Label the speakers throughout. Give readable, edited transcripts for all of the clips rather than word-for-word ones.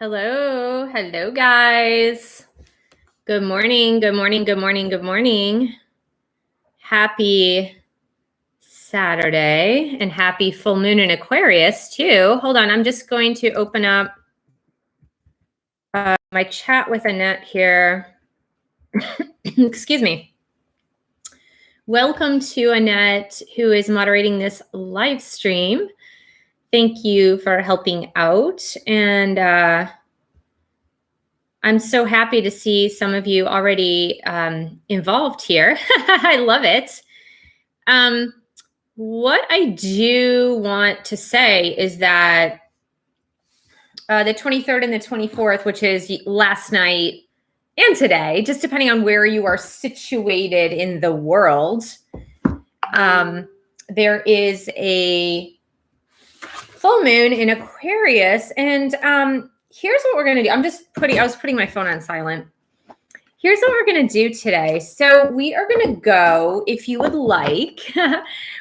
Speaker 1: Hello. Hello, guys. Good morning. Good morning. Good morning. Good morning. Happy Saturday and happy full moon in Aquarius, too. Hold on. I'm just going to open up my chat with Annette here. Excuse me. Welcome to Annette, who is moderating this live stream. Thank you for helping out. And I'm so happy to see some of you already involved here. I love it. What I do want to say is that the 23rd and the 24th, which is last night and today, just depending on where you are situated in the world, there is a full moon in Aquarius. And here's what we're going to do. I was putting my phone on silent. Here's what we're going to do today. So we are going to go, if you would like,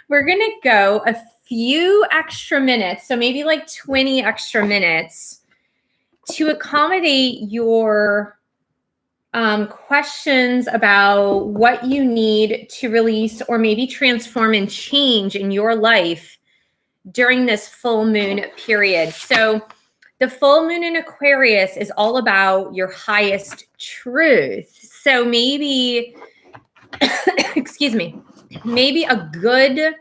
Speaker 1: we're going to go a few extra minutes. So maybe like 20 extra minutes to accommodate your questions about what you need to release or maybe transform and change in your life during this full moon period. So the full moon in Aquarius is all about your highest truth. So maybe, excuse me, maybe a good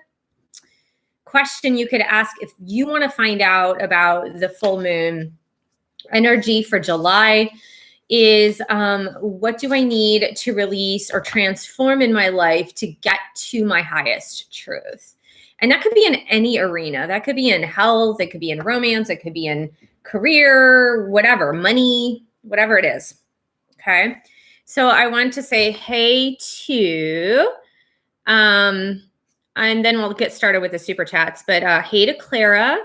Speaker 1: question you could ask if you want to find out about the full moon energy for July is what do I need to release or transform in my life to get to my highest truth? And that could be in any arena. That could be in health. It could be in romance. It could be in career, whatever, money, whatever it is. Okay. So I want to say hey to, and then we'll get started with the super chats, but hey to Clara,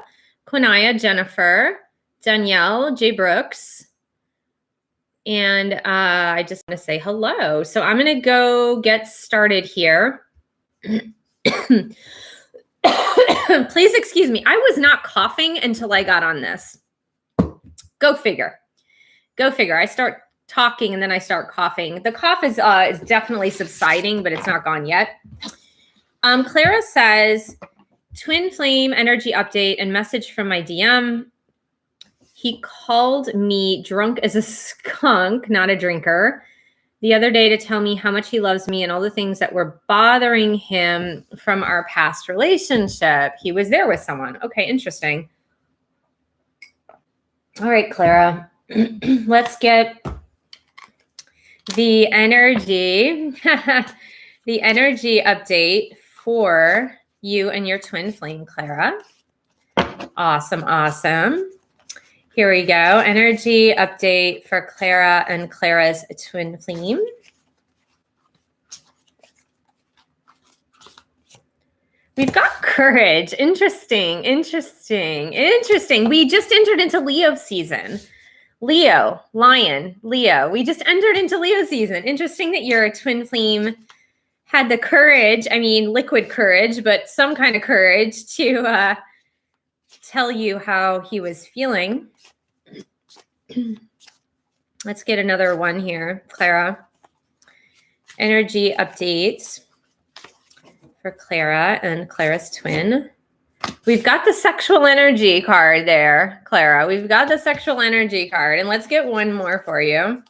Speaker 1: Quinnia, Jennifer, Danielle, J. Brooks, and I just want to say hello. So I'm going to go get started here. Please excuse me. I was not coughing until I got on this. Go figure. Go figure. I start talking and then I start coughing. The cough is definitely subsiding, but it's not gone yet. Clara says, twin flame energy update and message from my DM. He called me drunk as a skunk, not a drinker, the other day to tell me how much he loves me and all the things that were bothering him from our past relationship. He was there with someone. Okay, interesting. All right, Clara, let's get the energy, the energy update for you and your twin flame, Clara. Awesome, awesome. Here we go. Energy update for Clara and Clara's twin flame. We've got courage. Interesting, interesting, interesting. We just entered into Leo season. Leo, lion, Leo. We just entered into Leo season. Interesting that your twin flame had the courage, I mean, liquid courage, but some kind of courage to tell you how he was feeling. Let's get another one here, Clara. Energy updates for Clara and Clara's twin. We've got the sexual energy card there, Clara. We've got the sexual energy card. And let's get one more for you.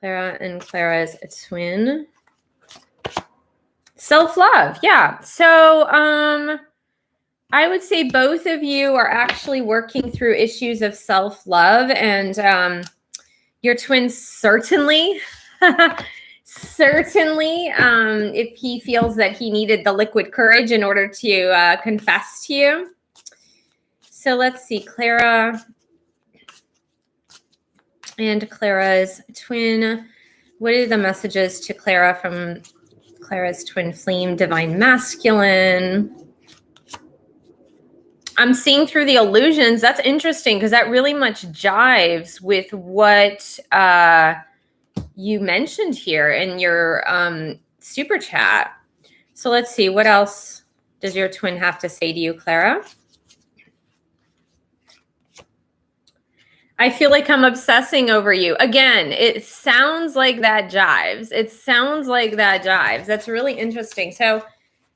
Speaker 1: Clara and Clara's twin. Self-love. Yeah. So I would say both of you are actually working through issues of self-love, and your twin certainly, certainly, if he feels that he needed the liquid courage in order to confess to you. So let's see, Clara and Clara's twin. What are the messages to Clara from Clara's twin flame, divine masculine? I'm seeing through the illusions. That's interesting because that really much jives with what you mentioned here in your super chat. So let's see. What else does your twin have to say to you, Clara? I feel like I'm obsessing over you. Again, it sounds like that jives. It sounds like that jives. That's really interesting. So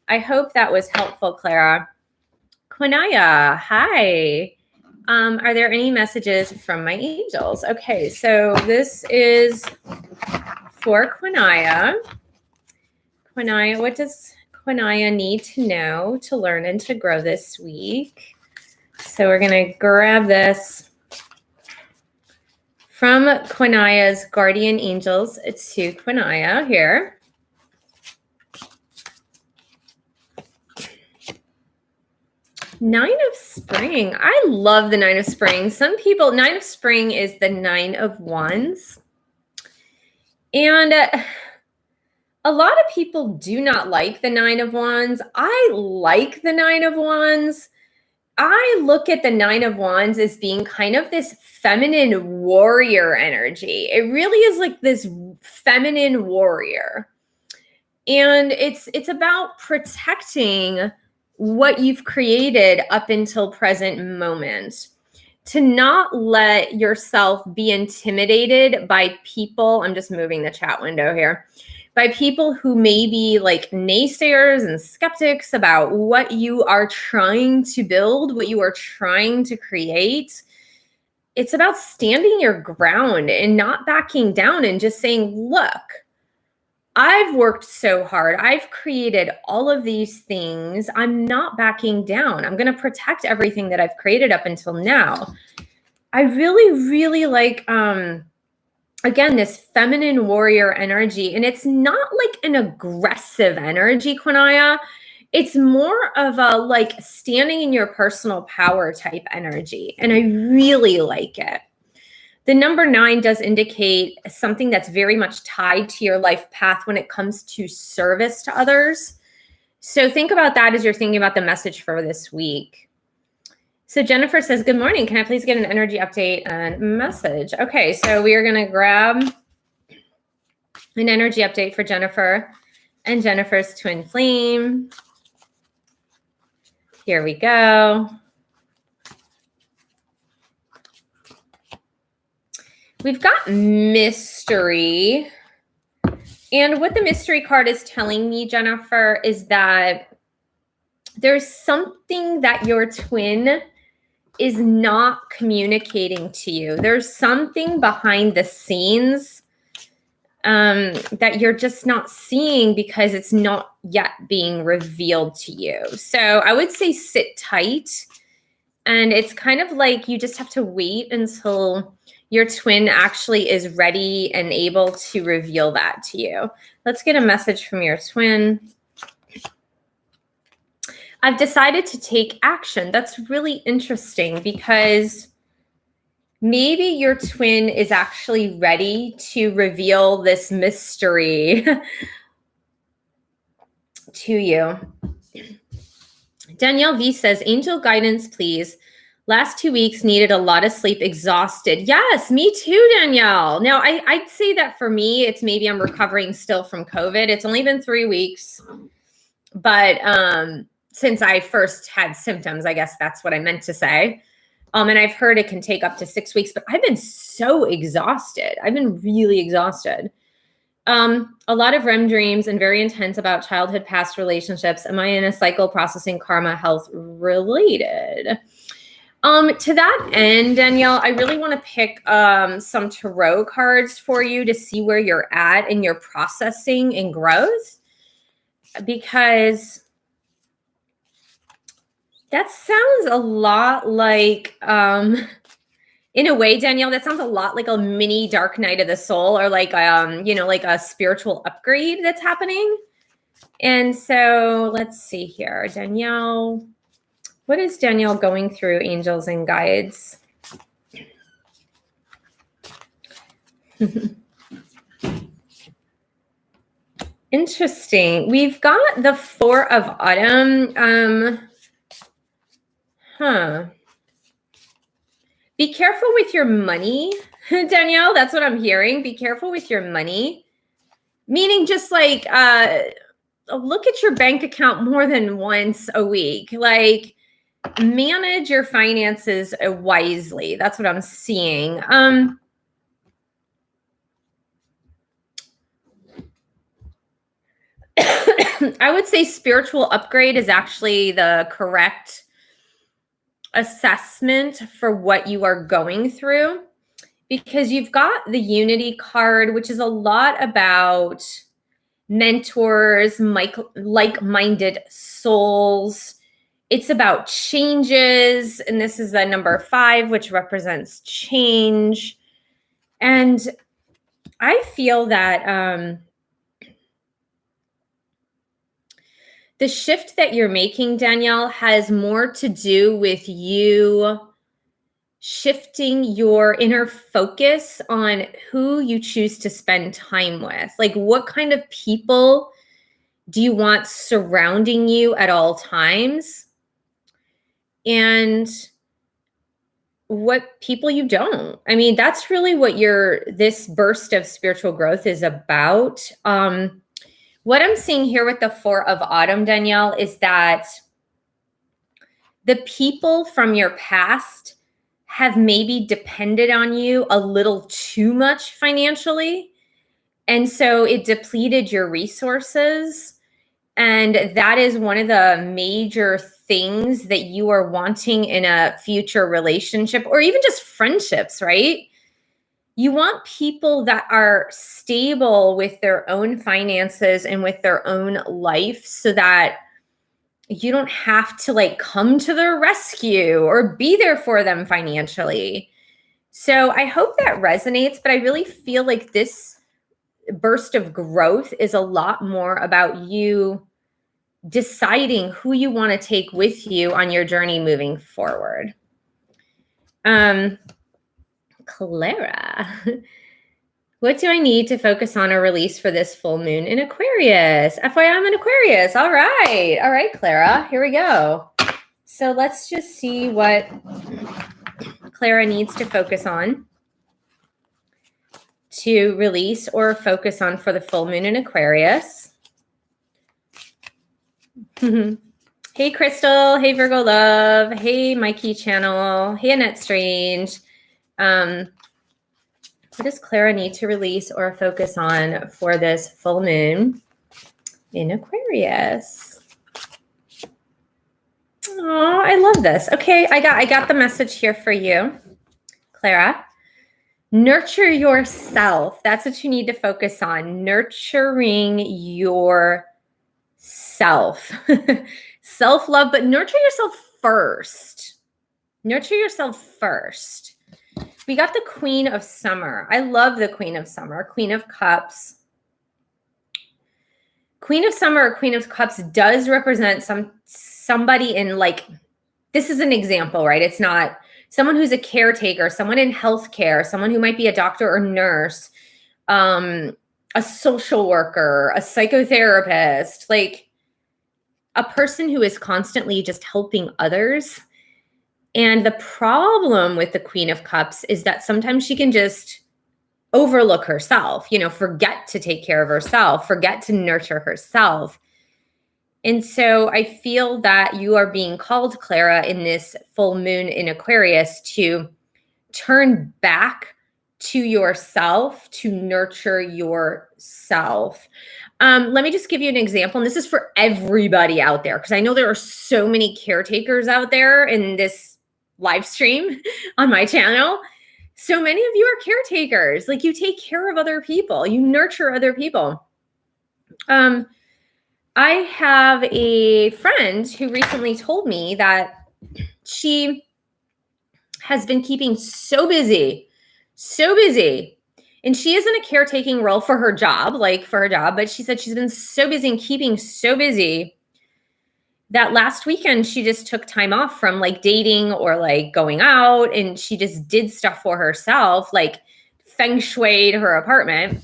Speaker 1: I hope that was helpful, Clara. Quinnia, hi. Are there any messages from my angels? Okay, so this is for Quinnia. Quinnia, what does Quinnia need to know to learn and to grow this week? So we're going to grab this from Quinnia's guardian angels to Quinnia here. Nine of Spring. I love the Nine of Spring. Some people, Nine of Spring is the Nine of Wands. And a lot of people do not like the Nine of Wands. I like the Nine of Wands. I look at the Nine of Wands as being kind of this feminine warrior energy. It really is like this feminine warrior. And it's about protecting what you've created up until present moment. To not let yourself be intimidated by people. I'm just moving the chat window here. By people who may be like naysayers and skeptics about what you are trying to build, what you are trying to create. It's about standing your ground and not backing down and just saying, look, I've worked so hard. I've created all of these things. I'm not backing down. I'm going to protect everything that I've created up until now. I really, really like, again, this feminine warrior energy. And it's not like an aggressive energy, Quinnia. It's more of a like standing in your personal power type energy. And I really like it. The number 9 does indicate something that's very much tied to your life path when it comes to service to others. So think about that as you're thinking about the message for this week. So Jennifer says, good morning. Can I please get an energy update and message? Okay, so we are going to grab an energy update for Jennifer and Jennifer's twin flame. Here we go. We've got mystery. And what the mystery card is telling me, Jennifer, is that there's something that your twin is not communicating to you. There's something behind the scenes that you're just not seeing because it's not yet being revealed to you. So I would say sit tight. And it's kind of like you just have to wait until your twin actually is ready and able to reveal that to you. Let's get a message from your twin. I've decided to take action. That's really interesting because maybe your twin is actually ready to reveal this mystery to you. Danielle V says, angel guidance, please. Last 2 weeks needed a lot of sleep, exhausted. Yes, me too, Danielle. Now, I'd say that for me, it's maybe I'm recovering still from COVID. It's only been 3 weeks. But since I first had symptoms, I guess that's what I meant to say. And I've heard it can take up to 6 weeks, but I've been so exhausted. I've been really exhausted. A lot of REM dreams and very intense about childhood past relationships. Am I in a cycle processing karma health related? To that end, Danielle, I really want to pick some tarot cards for you to see where you're at in your processing and growth, because that sounds a lot like, in a way, Danielle, that sounds a lot like a mini dark night of the soul, or like, like a spiritual upgrade that's happening. And so let's see here, Danielle. What is Danielle going through, angels and guides? Interesting. We've got the 4 of Autumn. Be careful with your money, Danielle. That's what I'm hearing. Be careful with your money. Meaning just like look at your bank account more than once a week. Like, manage your finances wisely. That's what I'm seeing. I would say spiritual upgrade is actually the correct assessment for what you are going through, because you've got the Unity card, which is a lot about mentors, like-minded souls. It's about changes, and this is the number 5, which represents change. And I feel that the shift that you're making, Danielle, has more to do with you shifting your inner focus on who you choose to spend time with. Like, what kind of people do you want surrounding you at all times? And what people you don't. I mean, that's really what this burst of spiritual growth is about. What I'm seeing here with the 4 of Autumn, Danielle, is that the people from your past have maybe depended on you a little too much financially. And so it depleted your resources. And that is one of the major things that you are wanting in a future relationship, or even just friendships, right? You want people that are stable with their own finances and with their own life, so that you don't have to like come to their rescue or be there for them financially. So I hope that resonates, but I really feel like this burst of growth is a lot more about you deciding who you want to take with you on your journey moving forward. Clara, what do I need to focus on or release for this full moon in Aquarius? FYI, I'm in Aquarius. All right, Clara, here we go. So let's just see what Clara needs to focus on to release or focus on for the full moon in Aquarius. Hey, Crystal. Hey, Virgo Love. Hey, Mikey Channel. Hey, Annette Strange. What does Clara need to release or focus on for this full moon in Aquarius? Oh, I love this. Okay, I got the message here for you, Clara. Nurture yourself. That's what you need to focus on. Nurturing yourself. Self-love, but nurture yourself first. Nurture yourself first. We got the Queen of Summer. I love the Queen of Summer, Queen of Cups. Queen of Summer or Queen of Cups does represent somebody in, like, this is an example, right? It's not someone who's a caretaker, someone in healthcare, someone who might be a doctor or nurse, a social worker, a psychotherapist, like a person who is constantly just helping others. And the problem with the Queen of Cups is that sometimes she can just overlook herself, forget to take care of herself, forget to nurture herself. And so I feel that you are being called, Clara, in this full moon in Aquarius to turn back to yourself, to nurture yourself. Let me just give you an example. And this is for everybody out there, because I know there are so many caretakers out there in this live stream on my channel. So many of you are caretakers. Like, you take care of other people, you nurture other people. I have a friend who recently told me that she has been keeping so busy. And she is in a caretaking role for her job, but she said she's been so busy and keeping so busy that last weekend she just took time off from like dating or like going out, and she just did stuff for herself, like feng shuied her apartment.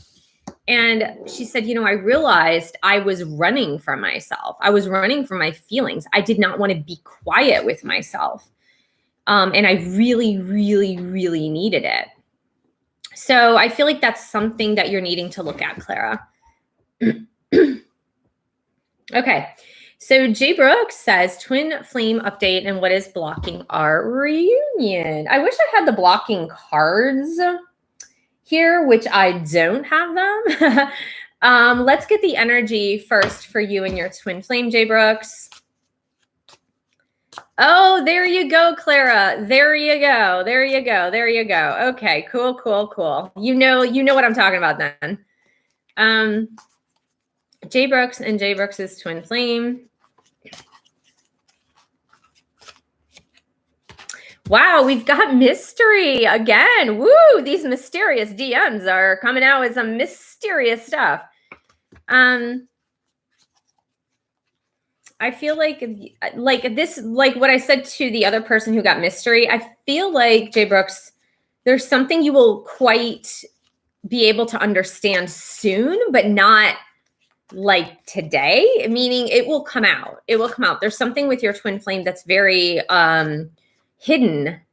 Speaker 1: And she said, I realized I was running from myself. I was running from my feelings. I did not want to be quiet with myself. And I really, really, really needed it. So I feel like that's something that you're needing to look at, Clara. Okay. So J. Brooks says, twin flame update and what is blocking our reunion? I wish I had the blocking cards here, which I don't have them. Let's get the energy first for you and your twin flame, J. Brooks. Oh, there you go, Clara. There you go. There you go. There you go. Okay, cool, cool, cool. You know what I'm talking about then. J. Brooks and J. Brooks's twin flame. Wow, we've got mystery again. Woo, these mysterious DMs are coming out with some mysterious stuff. I feel like this, like what I said to the other person who got mystery, I feel like, J. Brooks, there's something you will quite be able to understand soon, but not like today, meaning it will come out. It will come out. There's something with your twin flame that's very hidden,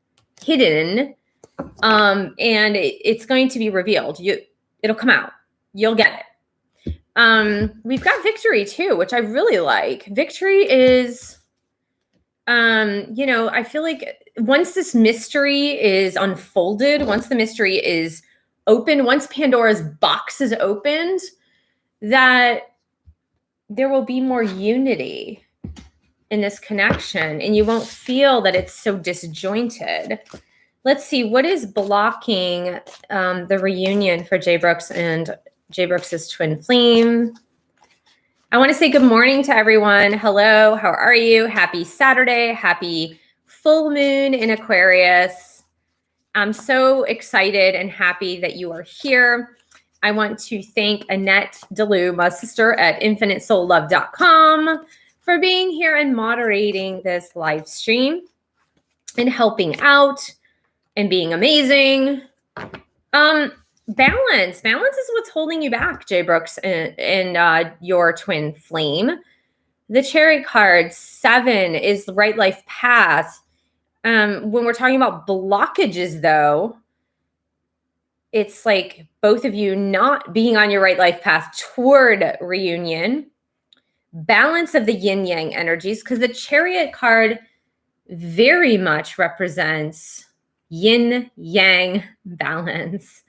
Speaker 1: and it's going to be revealed. It'll come out. You'll get it. We've got victory too, which I really like. Victory is, I feel like once this mystery is unfolded, once the mystery is open, once Pandora's box is opened, that there will be more unity in this connection and you won't feel that it's so disjointed. Let's see, what is blocking the reunion for J. Brooks and J. Brooks's twin flame? I want to say good morning to everyone. Hello, how are you? Happy Saturday. Happy full moon in Aquarius. I'm so excited and happy that you are here. I want to thank Annette V, my sister at infinitesoullove.com, for being here and moderating this live stream and helping out and being amazing. Balance is what's holding you back, J. Brooks, and your twin flame. The Chariot card 7 is the right life path. When we're talking about blockages, though, it's like both of you not being on your right life path toward reunion. Balance of the yin yang energies, because the Chariot card very much represents yin yang balance.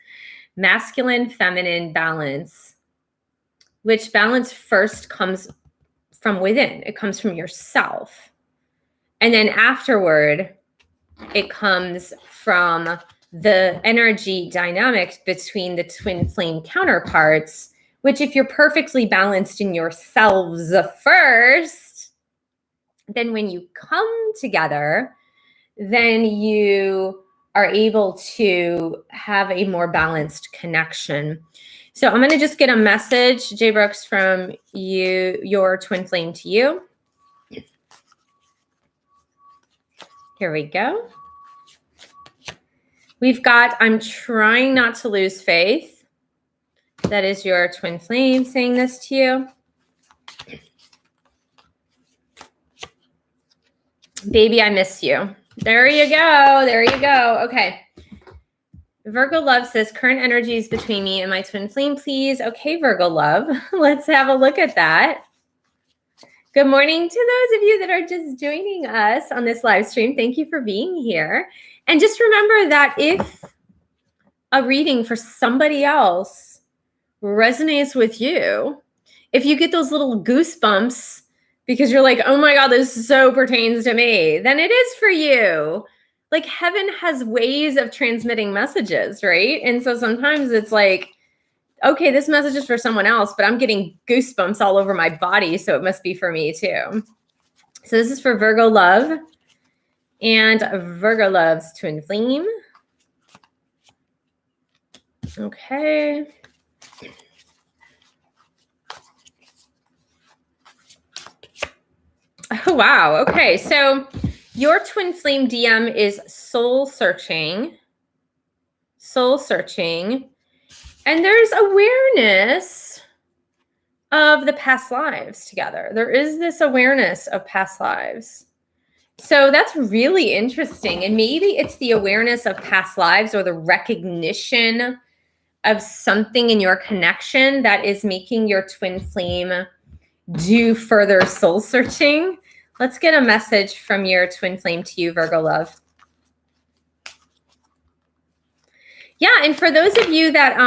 Speaker 1: Masculine, feminine balance, which balance first comes from within. It comes from yourself. And then afterward, it comes from the energy dynamics between the twin flame counterparts, which if you're perfectly balanced in yourselves first, then when you come together, then you are able to have a more balanced connection. So I'm going to just get a message, J. Brooks, from you, your twin flame to you. Here we go. We've got, I'm trying not to lose faith. That is your twin flame saying this to you. Baby, I miss you. There you go. There you go. Okay. Virgo Love says, current energies between me and my twin flame, please. Okay, Virgo Love. Let's have a look at that. Good morning to those of you that are just joining us on this live stream. Thank you for being here. And just remember that if a reading for somebody else resonates with you, if you get those little goosebumps because you're like, oh my God, this so pertains to me, then it is for you. Like heaven has ways of transmitting messages, right? And so sometimes it's like, okay, this message is for someone else, but I'm getting goosebumps all over my body, so it must be for me too. So this is for Virgo Love and Virgo Love's twin flame. Okay. Oh, wow. Okay. So your twin flame DM is soul searching. And there's awareness of the past lives together. There is this awareness of past lives. So that's really interesting. And maybe it's the awareness of past lives or the recognition of something in your connection that is making your twin flame do further soul searching. Let's get a message from your twin flame to you, Virgo Love. Yeah, and for those of you that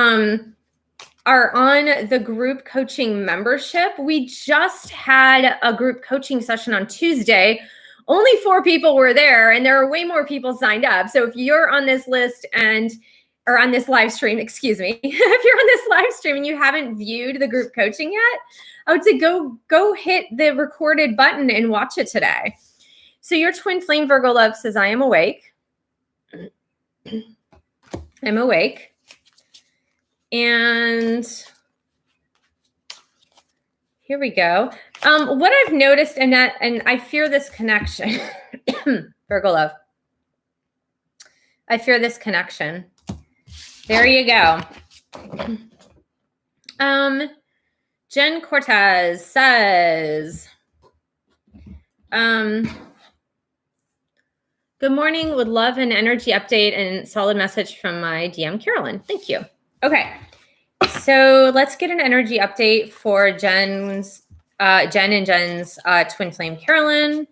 Speaker 1: are on the group coaching membership, we just had a group coaching session on Tuesday. Only 4 people were there, and there are way more people signed up. So if you're on this list or on this live stream, excuse me, if you're on this live stream and you haven't viewed the group coaching yet, I would say go hit the recorded button and watch it today. So your twin flame Virgo Love says, I am awake. I'm awake. And here we go. What I've noticed, Annette, and I fear this connection, Virgo Love. I fear this connection. There you go. Jen Cortez says, good morning, would love an energy update and solid message from my DM, Carolyn. Thank you. Okay, so let's get an energy update for Jen and Jen's twin flame, Carolyn.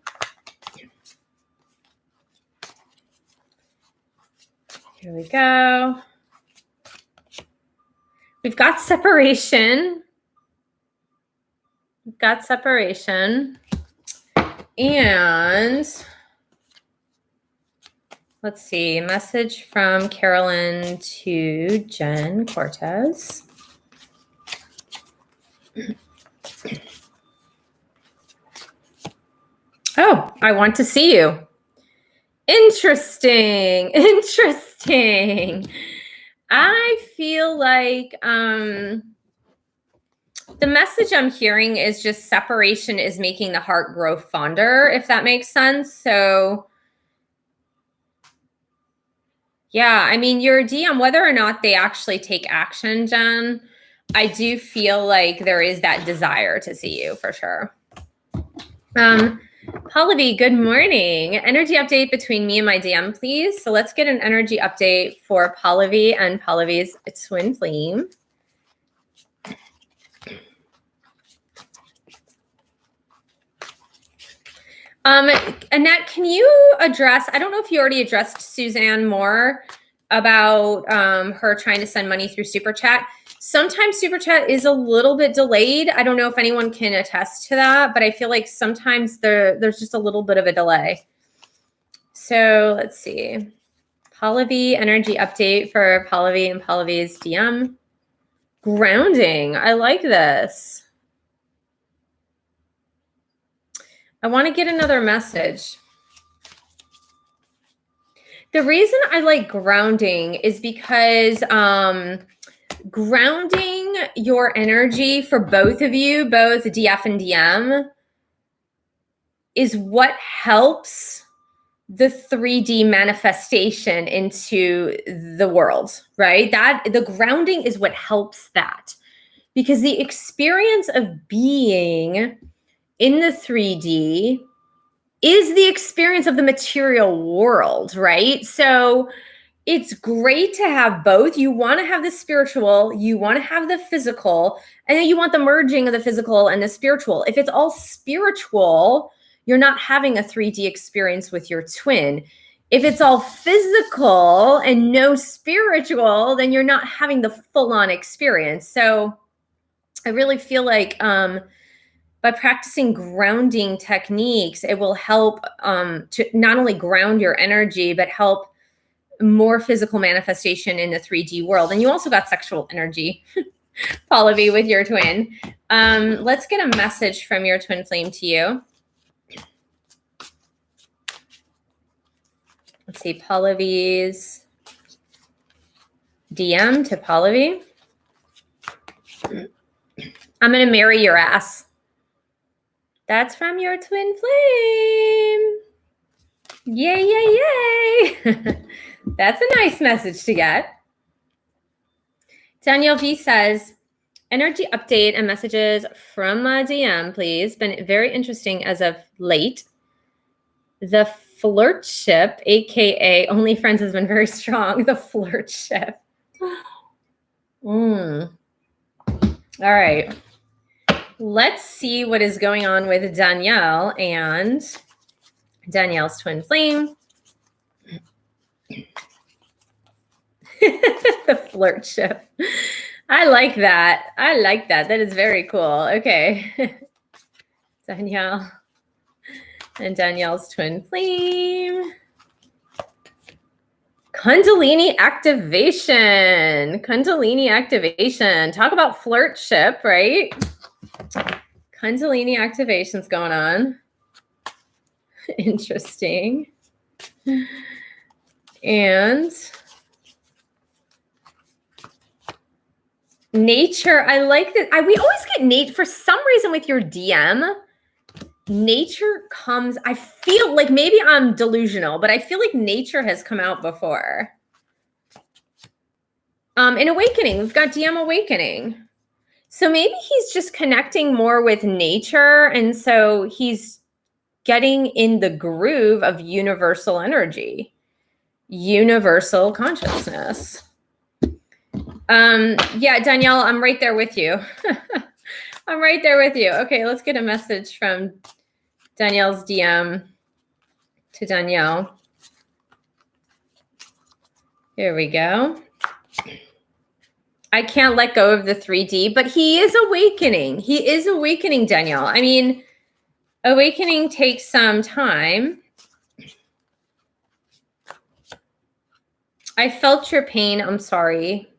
Speaker 1: Here we go. We've got separation. We've got separation. And let's see, message from Carolyn to Jen Cortez. Oh, I want to see you. Interesting. Interesting. I feel like the message I'm hearing is just separation is making the heart grow fonder, if that makes sense. So yeah, I mean, your DM, whether or not they actually take action, Jen, I do feel like there is that desire to see you for sure. Paula V, good morning. Energy update between me and my DM, please. So let's get an energy update for Paula V and Paula V's twin flame. Annette, can you address, I don't know if you already addressed Suzanne Moore about her trying to send money through Super Chat. Sometimes Super Chat is a little bit delayed. I don't know if anyone can attest to that, but I feel like sometimes there's just a little bit of a delay. So let's see. Paula V, energy update for Paula V and Paula V's DM. Grounding. I like this. I want to get another message. The reason I like grounding is because grounding your energy for both of you, both DF and DM, is what helps the 3D manifestation into the world, right? That the grounding is what helps that, because the experience of being in the 3D is the experience of the material world, right? So it's great to have both. You want to have the spiritual, you want to have the physical, and then you want the merging of the physical and the spiritual. If it's all spiritual, you're not having a 3D experience with your twin. If it's all physical and no spiritual, then you're not having the full-on experience. So I really feel like by practicing grounding techniques, it will help to not only ground your energy, but help more physical manifestation in the 3D world. And you also got sexual energy, Paula V, with your twin. Let's get a message from your twin flame to you. Let's see, Paula V's DM to Paula V. I'm going to marry your ass. That's from your twin flame. Yay, yay, yay. That's a nice message to get. Danielle V says, energy update and messages from my DM, please. Been very interesting as of late. The flirt-ship, aka OnlyFriends, has been very strong. The flirt-ship. All right. let's see what is going on with Danielle and Danielle's twin flame. The flirt-ship. I like that. I like that. That is very cool. Okay. Danielle and Danielle's twin flame. Kundalini activation. Kundalini activation. Talk about flirt-ship, right? Kundalini activation's going on. Interesting. And nature. I like that. We always get nature for some reason with your DM. Nature comes, I feel like maybe I'm delusional, but I feel like nature has come out before. In awakening, we've got DM awakening. So maybe he's just connecting more with nature. And so he's getting in the groove of universal energy, universal consciousness. Yeah, Danielle, I'm right there with you. I'm right there with you. Okay, let's get a message from Danielle's DM to Danielle. Here we go. I can't let go of the 3D, but he is awakening. He is awakening, Danielle. I mean, awakening takes some time. I felt your pain. I'm sorry.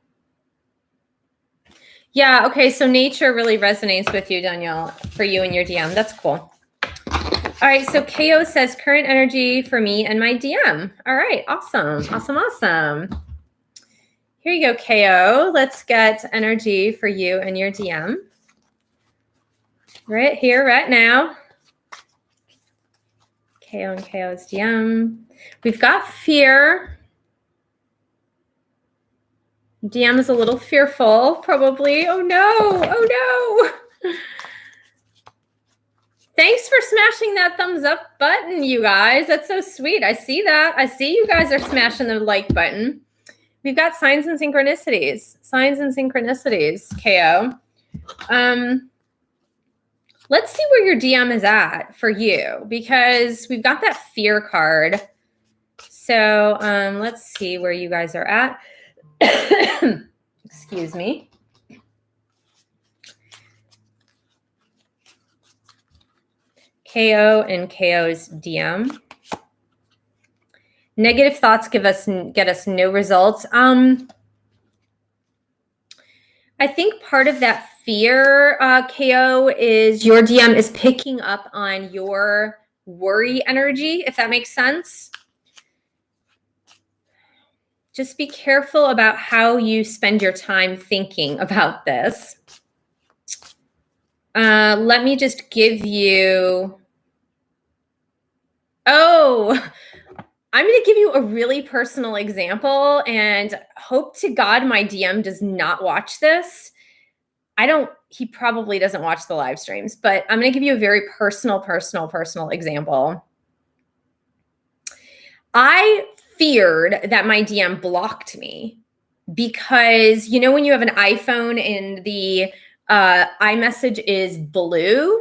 Speaker 1: Yeah, okay, so nature really resonates with you, Danielle, for you and your DM. That's cool. All right, so KO says current energy for me and my DM. All right, awesome, awesome, awesome. Here you go, KO. Let's get energy for you and your DM. Right here, right now. KO and KO's DM. We've got fear. DM is a little fearful, probably. Oh no, oh no. Thanks for smashing that thumbs up button, you guys. That's so sweet. I see that. I see you guys are smashing the like button. We've got signs and synchronicities. Signs and synchronicities, KO. Let's see where your DM is at for you, because we've got that fear card. So let's see where you guys are at. Excuse me. KO and KO's DM. Negative thoughts get us no results. I think part of that fear, KO, is your DM is picking up on your worry energy, if that makes sense. Just be careful about how you spend your time thinking about this. Let me just give you... Oh, I'm going to give you a really personal example, and hope to God my DM does not watch this. He probably doesn't watch the live streams, but I'm going to give you a very personal example. I feared that my DM blocked me because, you know, when you have an iPhone and the iMessage is blue,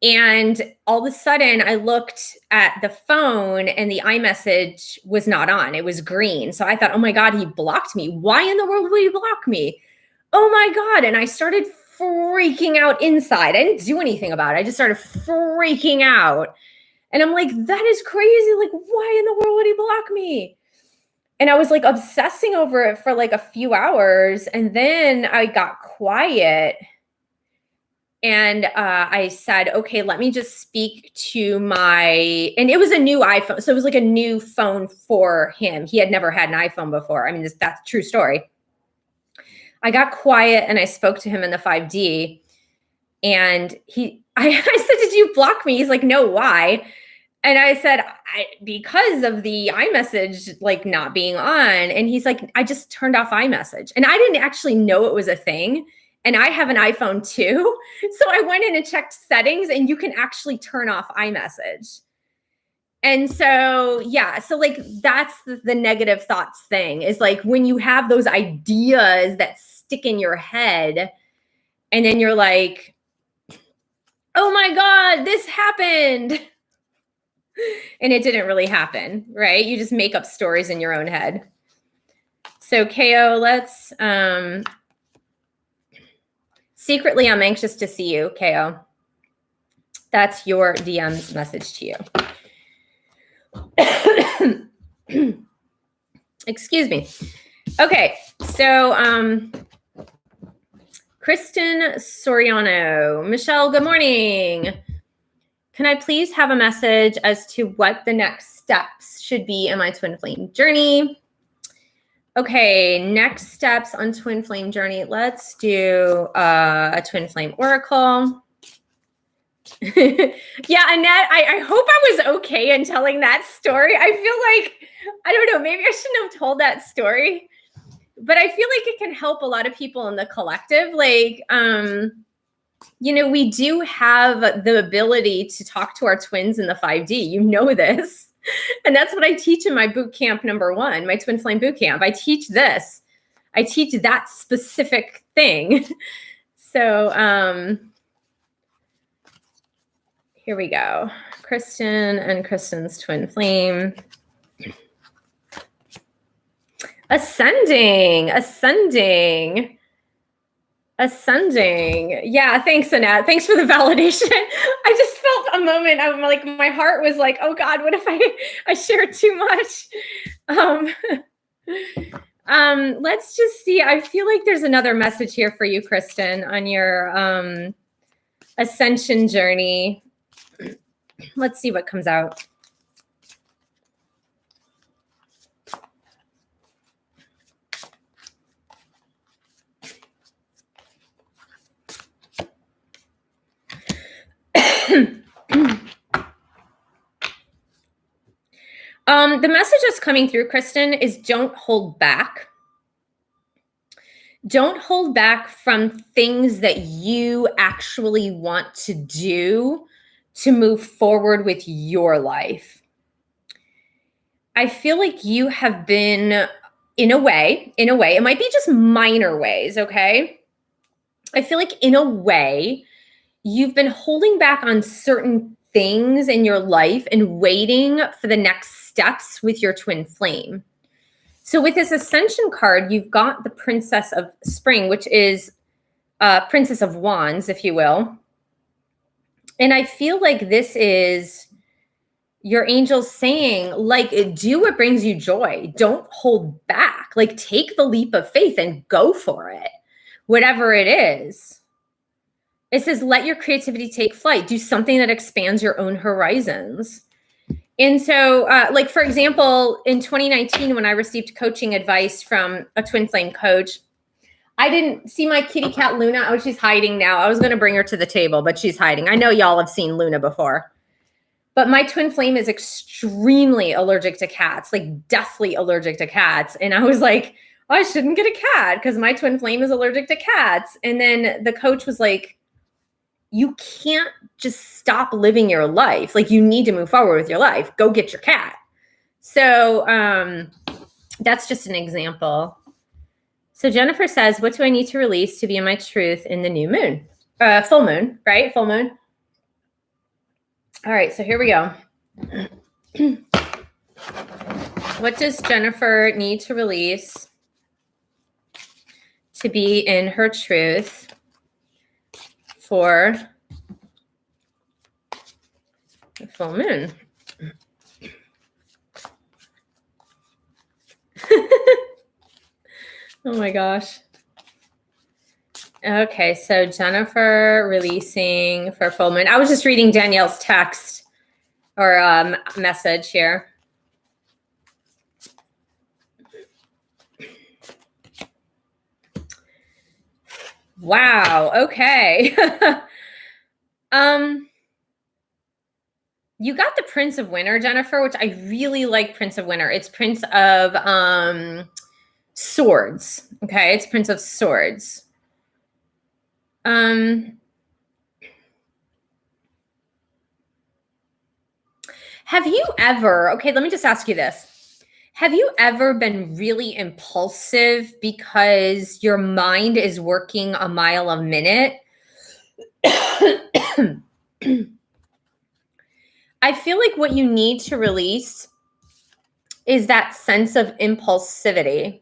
Speaker 1: and all of a sudden I looked at the phone and the iMessage was not on. It was green. So I thought, oh my God, he blocked me. Why in the world would he block me? Oh my God. And I started freaking out inside. I didn't do anything about it. I just started freaking out. And I'm like, that is crazy. Like, why in the world would he block me? And I was like obsessing over it for like a few hours. And then I got quiet. And I said, okay, let me just speak to and it was a new iPhone. So it was like a new phone for him. He had never had an iPhone before. I mean, that's a true story. I got quiet and I spoke to him in the 5D, and I said, did you block me? He's like, no, why? And I said, because of the iMessage like not being on. And he's like, I just turned off iMessage. And I didn't actually know it was a thing. And I have an iPhone too. So I went in and checked settings, and you can actually turn off iMessage. And so, yeah, so like that's the negative thoughts thing, is like when you have those ideas that stick in your head, and then you're like, oh my God, this happened. And it didn't really happen, right? You just make up stories in your own head. So KO, let's, secretly, I'm anxious to see you, KO. That's your DM's message to you. Excuse me. Okay, so Kristen Soriano. Michelle, good morning. Can I please have a message as to what the next steps should be in my twin flame journey? Okay, next steps on twin flame journey. Let's do a twin flame oracle. Yeah, Annette, I hope I was okay in telling that story. I feel like, I don't know, maybe I shouldn't have told that story, but I feel like it can help a lot of people in the collective. Like, you know, we do have the ability to talk to our twins in the 5D. You know this. And that's what I teach in my boot camp #1, my twin flame boot camp. I teach this. I teach that specific thing. So here we go. Kristen and Kristen's twin flame. Ascending. Yeah, thanks, Annette. Thanks for the validation. I just felt a moment of like, my heart was like, oh God, what if I shared too much? Let's just see. I feel like there's another message here for you, Kristen, on your ascension journey. Let's see what comes out. The message that's coming through, Kristen, is don't hold back. Don't hold back from things that you actually want to do to move forward with your life. I feel like you have been, in a way, it might be just minor ways, okay? I feel like in a way, you've been holding back on certain things in your life and waiting for the next steps with your twin flame. So with this ascension card, you've got the Princess of Spring, which is Princess of Wands, if you will. And I feel like this is your angels saying, like, do what brings you joy. Don't hold back. Like, take the leap of faith and go for it, whatever it is. It says, let your creativity take flight. Do something that expands your own horizons. And so, like, for example, in 2019, when I received coaching advice from a twin flame coach, I didn't see my kitty cat, Luna. Oh, she's hiding now. I was going to bring her to the table, but she's hiding. I know y'all have seen Luna before. But my twin flame is extremely allergic to cats, like deathly allergic to cats. And I was like, oh, I shouldn't get a cat because my twin flame is allergic to cats. And then the coach was like, you can't just stop living your life. Like, you need to move forward with your life. Go get your cat. So that's just an example. So Jennifer says, what do I need to release to be in my truth in the new moon? Full moon, right? Full moon. All right, so here we go. What does Jennifer need to release to be in her truth for the full moon? Oh my gosh. Okay, so Jennifer releasing for full moon. I was just reading Danielle's text or message here. Wow, okay. You got the Prince of Winter, Jennifer, which I really like. Prince of Winter. It's Prince of Swords. Okay, it's Prince of Swords. Have you ever, okay, let me just ask you this. Have you ever been really impulsive because your mind is working a mile a minute? I feel like what you need to release is that sense of impulsivity.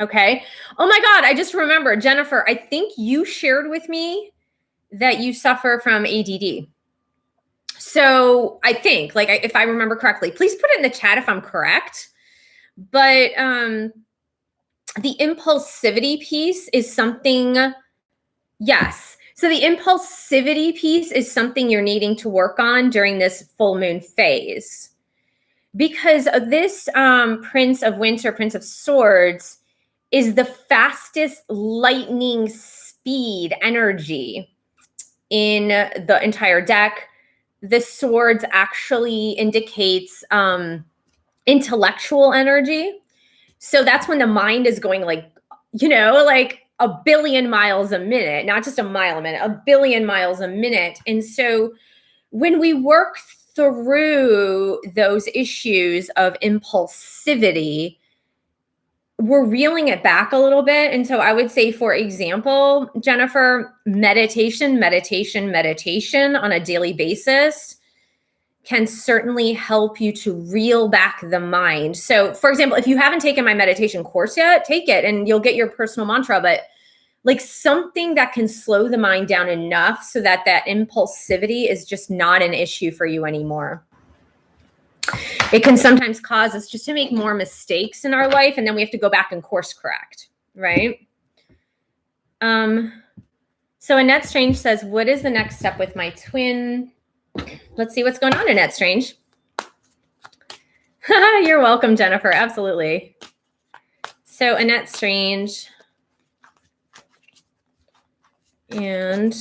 Speaker 1: Okay. Oh my God. I just remembered, Jennifer, I think you shared with me that you suffer from ADD. So I think, like, if I remember correctly, please put it in the chat if I'm correct. But the impulsivity piece is something, yes. So the impulsivity piece is something you're needing to work on during this full moon phase. Because this Prince of Winter, Prince of Swords, is the fastest lightning speed energy in the entire deck. The swords actually indicates intellectual energy. So that's when the mind is going like, like a billion miles a minute, not just a mile a minute, a billion miles a minute. And so when we work through those issues of impulsivity, we're reeling it back a little bit. And so I would say, for example, Jennifer, meditation on a daily basis can certainly help you to reel back the mind. So for example, if you haven't taken my meditation course yet, take it and you'll get your personal mantra, but like something that can slow the mind down enough so that that impulsivity is just not an issue for you anymore. It can sometimes cause us just to make more mistakes in our life, and then we have to go back and course correct, right? So Annette Strange says, what is the next step with my twin? Let's see what's going on, Annette Strange. You're welcome, Jennifer. Absolutely. So Annette Strange. And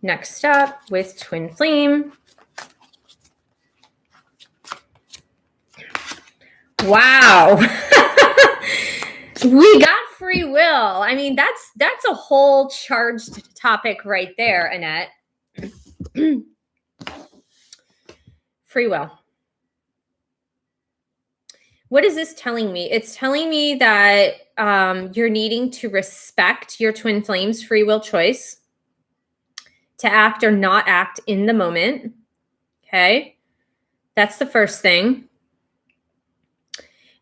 Speaker 1: next up with Twin Flame. Wow. We got free will. I mean, that's a whole charged topic right there, Annette. Free will. What is this telling me? It's telling me that you're needing to respect your twin flame's free will choice to act or not act in the moment. Okay. That's the first thing.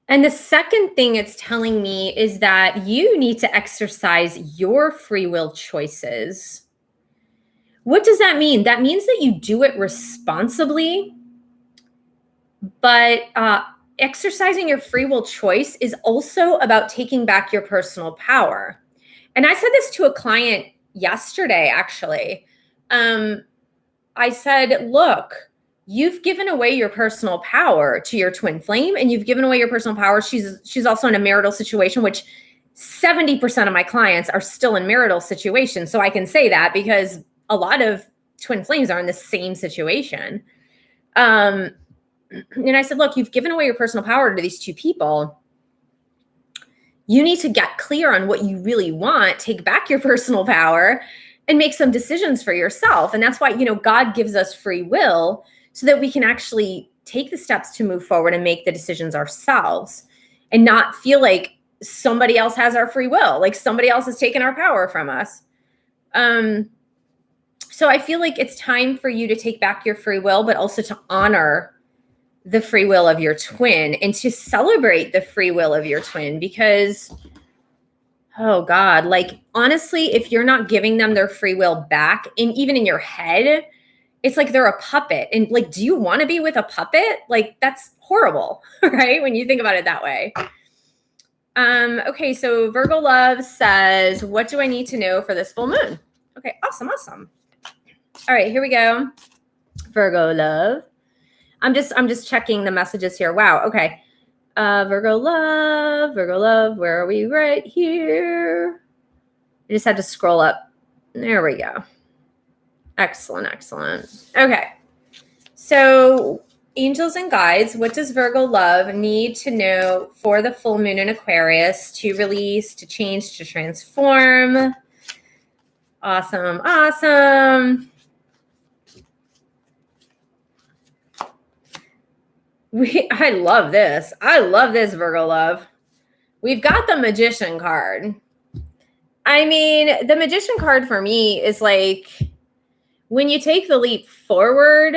Speaker 1: And the second thing it's telling me is that you need to exercise your free will choices. What does that mean? That means that you do it responsibly, but exercising your free will choice is also about taking back your personal power. And I said this to a client yesterday, actually. I said, look, you've given away your personal power to your twin flame, and you've given away your personal power. She's also in a marital situation, which 70% of my clients are still in marital situations. So I can say that because a lot of twin flames are in the same situation. And I said, look, you've given away your personal power to these two people. You need to get clear on what you really want, take back your personal power, and make some decisions for yourself. And that's why, God gives us free will so that we can actually take the steps to move forward and make the decisions ourselves and not feel like somebody else has our free will, like somebody else has taken our power from us. So I feel like it's time for you to take back your free will, but also to honor the free will of your twin and to celebrate the free will of your twin, because, oh God, like honestly, if you're not giving them their free will back, and even in your head, it's like they're a puppet. And like, do you want to be with a puppet? Like, that's horrible, right? When you think about it that way. Okay, so Virgo Love says, what do I need to know for this full moon? Okay, awesome. All right, here we go. Virgo Love. I'm just checking the messages here. Wow, okay. Virgo Love, where are we? Right here. I just had to scroll up. There we go. Excellent. Okay. So angels and guides, what does Virgo Love need to know for the full moon in Aquarius to release, to change, to transform? Awesome. I love this. Virgo Love. We've got the Magician card. I mean, the Magician card for me is like, when you take the leap forward,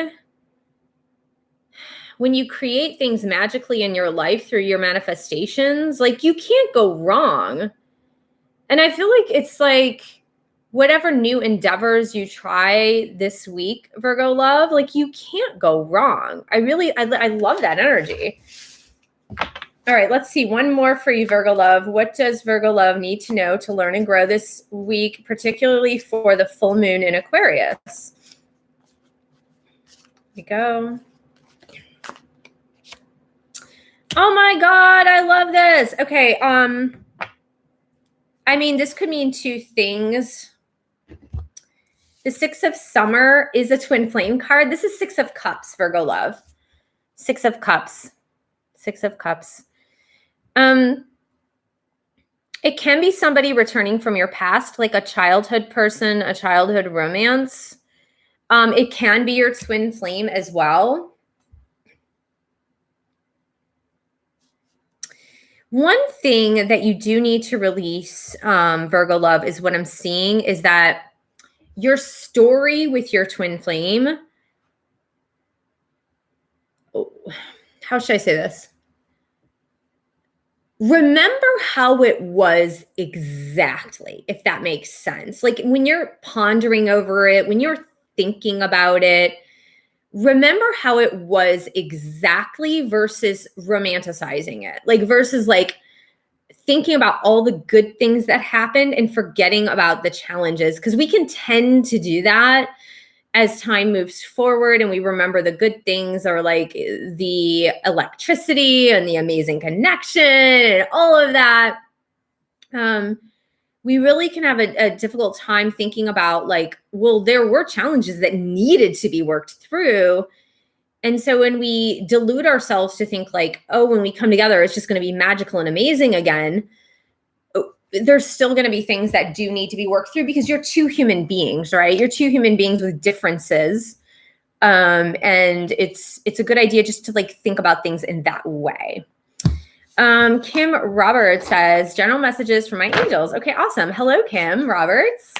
Speaker 1: when you create things magically in your life through your manifestations, like you can't go wrong. And I feel like it's like whatever new endeavors you try this week, Virgo Love, like you can't go wrong. I love that energy. All right, let's see. One more for you, Virgo Love. What does Virgo Love need to know to learn and grow this week, particularly for the full moon in Aquarius? Here we go. Oh my God, I love this. Okay, I mean, this could mean two things. The Six of Summer is a twin flame card. This is Six of Cups, Virgo Love. Six of Cups. Six of Cups. It can be somebody returning from your past, like a childhood person, a childhood romance. It can be your twin flame as well. One thing that you do need to release, Virgo Love, is what I'm seeing is that your story with your twin flame, how should I say this? Remember how it was exactly, if that makes sense. Like when you're pondering over it, when you're thinking about it, remember how it was exactly versus romanticizing it. Like versus like thinking about all the good things that happened and forgetting about the challenges. Because we can tend to do that as time moves forward and we remember the good things, or like the electricity and the amazing connection and all of that. We really can have a difficult time thinking about like, well, there were challenges that needed to be worked through. And so when we delude ourselves to think like, oh, when we come together, it's just going to be magical and amazing again, there's still going to be things that do need to be worked through because you're two human beings, right? You're two human beings with differences. And it's a good idea just to like think about things in that way. Kim Roberts says, general messages from my angels. Okay, awesome. Hello, Kim Roberts.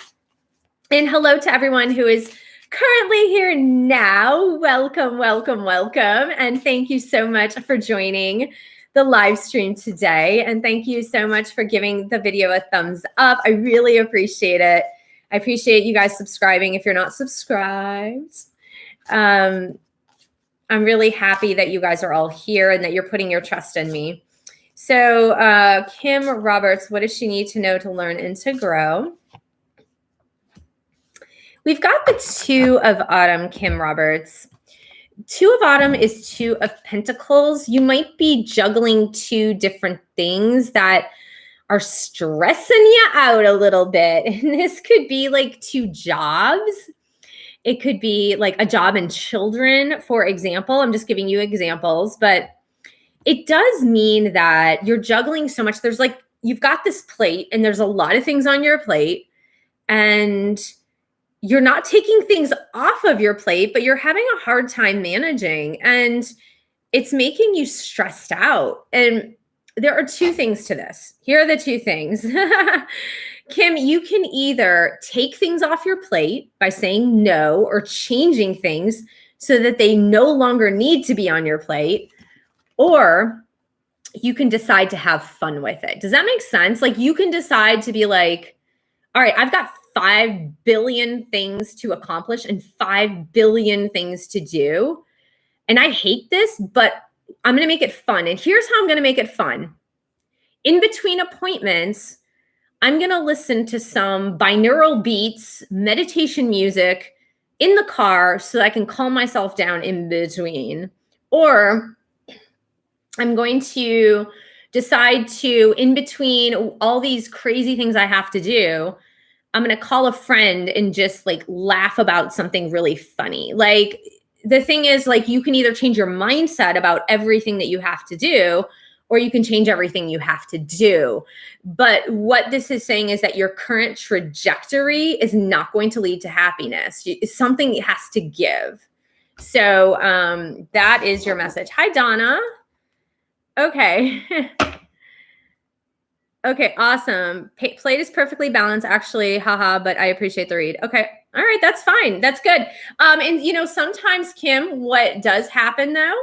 Speaker 1: And hello to everyone who is currently here now. Welcome, welcome, welcome. And thank you so much for joining the live stream today. And thank you so much for giving the video a thumbs up. I really appreciate it. I appreciate you guys subscribing if you're not subscribed. I'm really happy that you guys are all here and that you're putting your trust in me. So Kim Roberts, what does she need to know to learn and to grow? We've got the Two of Autumn, Kim Roberts. Two of Autumn is Two of Pentacles. You might be juggling two different things that are stressing you out a little bit. And this could be like two jobs. It could be like a job and children, for example. I'm just giving you examples, but it does mean that you're juggling so much. There's like, you've got this plate and there's a lot of things on your plate and you're not taking things off of your plate, but you're having a hard time managing and it's making you stressed out. And there are two things to this. Here are the two things. Kim, you can either take things off your plate by saying no or changing things so that they no longer need to be on your plate, or you can decide to have fun with it. Does that make sense? Like you can decide to be like, all right, I've got 5 billion things to accomplish and 5 billion things to do. And I hate this, but I'm going to make it fun. And here's how I'm going to make it fun. In between appointments, I'm going to listen to some binaural beats, meditation music in the car so that I can calm myself down in between. Or I'm going to decide to, in between all these crazy things I have to do, I'm going to call a friend and just like laugh about something really funny. Like the thing is like, you can either change your mindset about everything that you have to do, or you can change everything you have to do. But what this is saying is that your current trajectory is not going to lead to happiness. Something has to give. So that is your message. Hi, Donna. Okay. Okay, awesome. Plate is perfectly balanced, actually. Haha, but I appreciate the read. Okay, All right, that's fine. That's good. And you know, sometimes, Kim, what does happen though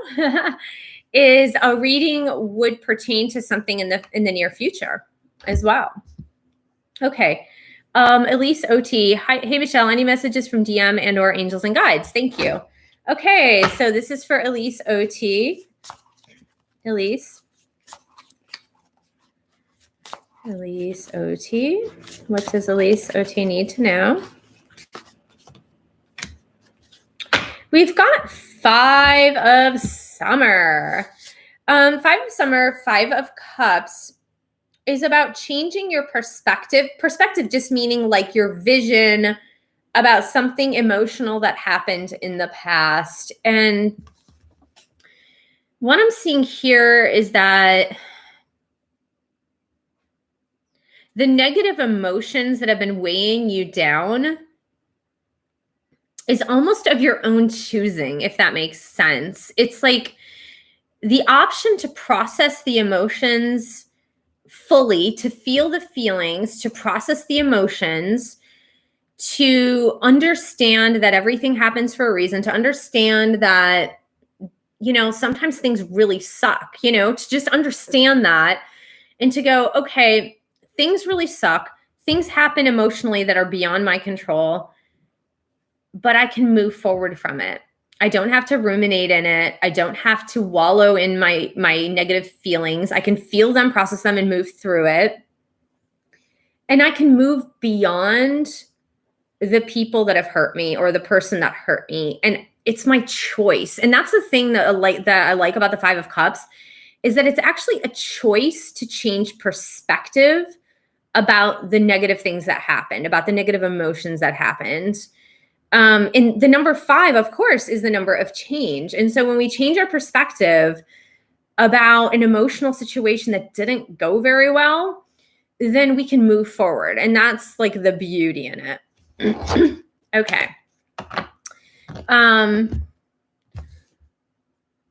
Speaker 1: is a reading would pertain to something in the near future as well. Okay. Elise OT. Hi, hey Michelle, any messages from DM and or angels and guides? Thank you. Okay, so this is for Elise OT. Elise OT. What does Elise OT need to know? We've got 5 of Summer. 5 of Summer, 5 of Cups is about changing your perspective. Perspective just meaning like your vision about something emotional that happened in the past. And what I'm seeing here is that the negative emotions that have been weighing you down is almost of your own choosing, if that makes sense. It's like the option to process the emotions fully, to feel the feelings, to process the emotions, to understand that everything happens for a reason, to understand that, you know, sometimes things really suck, you know, to just understand that and to go, okay, things really suck. Things happen emotionally that are beyond my control, but I can move forward from it. I don't have to ruminate in it. I don't have to wallow in my negative feelings. I can feel them, process them, and move through it. And I can move beyond the people that have hurt me or the person that hurt me. And it's my choice. And that's the thing that I like about the 5 of Cups is that it's actually a choice to change perspective about the negative things that happened, about the negative emotions that happened. And the number 5, of course, is the number of change. And so when we change our perspective about an emotional situation that didn't go very well, then we can move forward. And that's like the beauty in it. Okay. The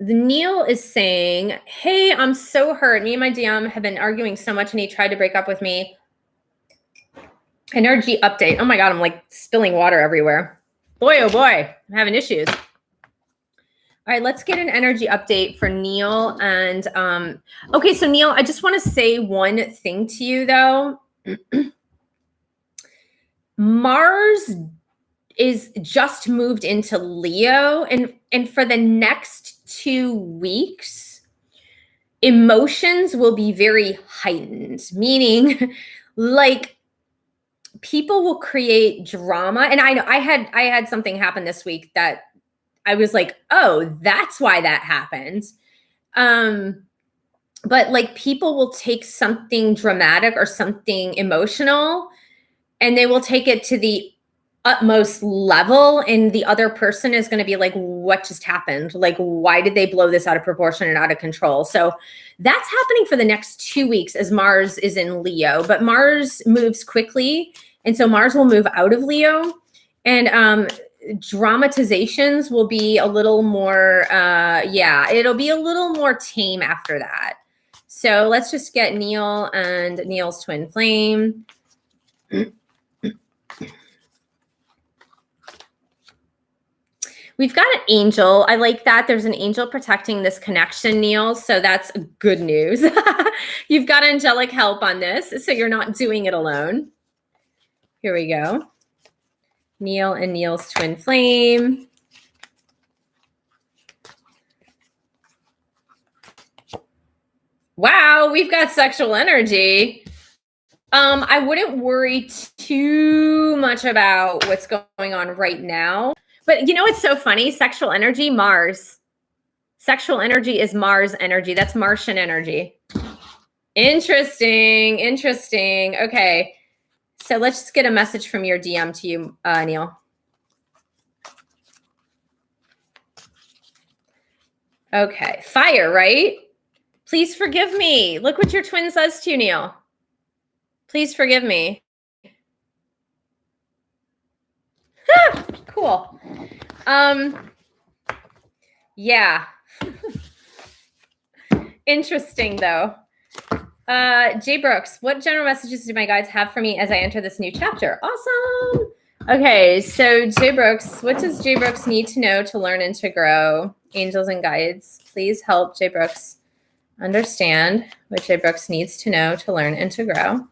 Speaker 1: Neil is saying, hey, I'm so hurt. Me and my DM have been arguing so much and he tried to break up with me. Energy update. Oh my God, I'm like spilling water everywhere. Boy, oh boy, I'm having issues. All right, let's get an energy update for Neil. And okay, so Neil, I just want to say one thing to you though. Mars is just moved into Leo, and for the next 2 weeks, emotions will be very heightened, meaning like people will create drama. And I know I had something happen this week that I was like, oh, that's why that happened. But like people will take something dramatic or something emotional and they will take it to the utmost level. And the other person is going to be like, what just happened? Like, why did they blow this out of proportion and out of control? So that's happening for the next 2 weeks as Mars is in Leo, but Mars moves quickly. And so Mars will move out of Leo, and dramatizations will be a little more, it'll be a little more tame after that. So let's just get Neil and Neil's twin flame. We've got an angel. I like that. There's an angel protecting this connection, Neil. So that's good news. You've got angelic help on this, so you're not doing it alone. Here we go. Neil and Neil's twin flame. Wow, we've got sexual energy. I wouldn't worry too much about what's going on right now. But you know what's so funny? Sexual energy, Mars. Sexual energy is Mars energy. That's Martian energy. Interesting. Interesting. Okay. So let's just get a message from your DM to you, Neil. Okay. Fire, right? Please forgive me. Look what your twin says to you, Neil. Please forgive me. Cool. Yeah. Interesting though. Jay Brooks, what general messages do my guides have for me as I enter this new chapter? Awesome. Okay, so J. Brooks, what does J. Brooks need to know to learn and to grow? Angels and guides, please help J. Brooks understand what J. Brooks needs to know to learn and to grow.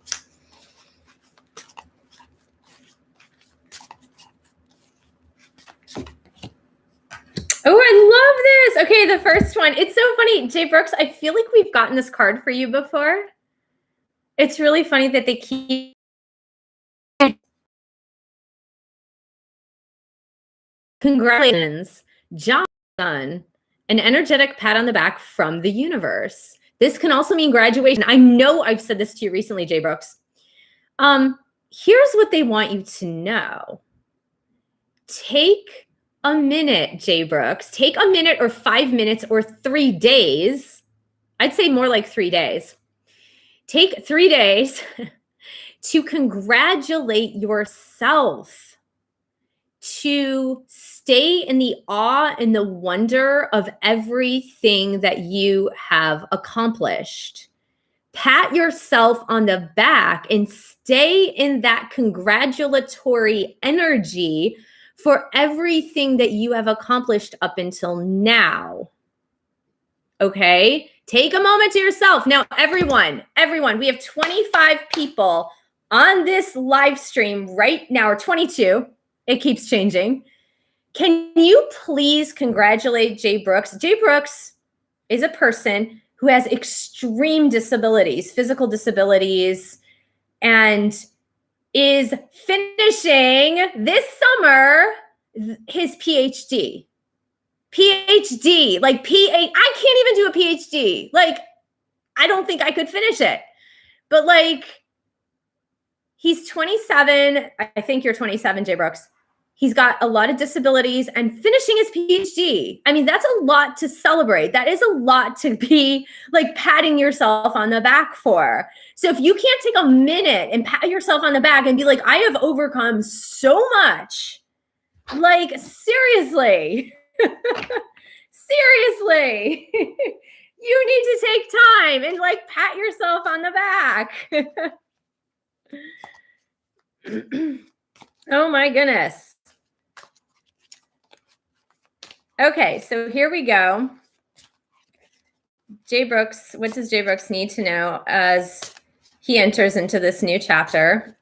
Speaker 1: Oh, I love this. Okay, the first one. It's so funny. J. Brooks, I feel like we've gotten this card for you before. It's really funny that they keep congratulations, job done, an energetic pat on the back from the universe. This can also mean graduation. I know I've said this to you recently, J. Brooks. Here's what they want you to know. Take a minute, J. Brooks. Take a minute or 5 minutes or 3 days. I'd say more like 3 days. Take 3 days to congratulate yourself, to stay in the awe and the wonder of everything that you have accomplished. Pat yourself on the back and stay in that congratulatory energy for everything that you have accomplished up until now. Okay? Take a moment to yourself. Now, everyone, we have 25 people on this live stream right now, or 22. It keeps changing. Can you please congratulate J. Brooks? J. Brooks is a person who has extreme disabilities, physical disabilities, and is finishing this summer his PhD. Like I can't even do a PhD. Like, I don't think I could finish it. But like, he's 27. I think you're 27, J. Brooks. He's got a lot of disabilities and finishing his PhD. I mean, that's a lot to celebrate. That is a lot to be like patting yourself on the back for. So if you can't take a minute and pat yourself on the back and be like, I have overcome so much, like seriously, seriously, you need to take time and like pat yourself on the back. Oh my goodness. Okay, so here we go. J. Brooks, what does J. Brooks need to know as he enters into this new chapter?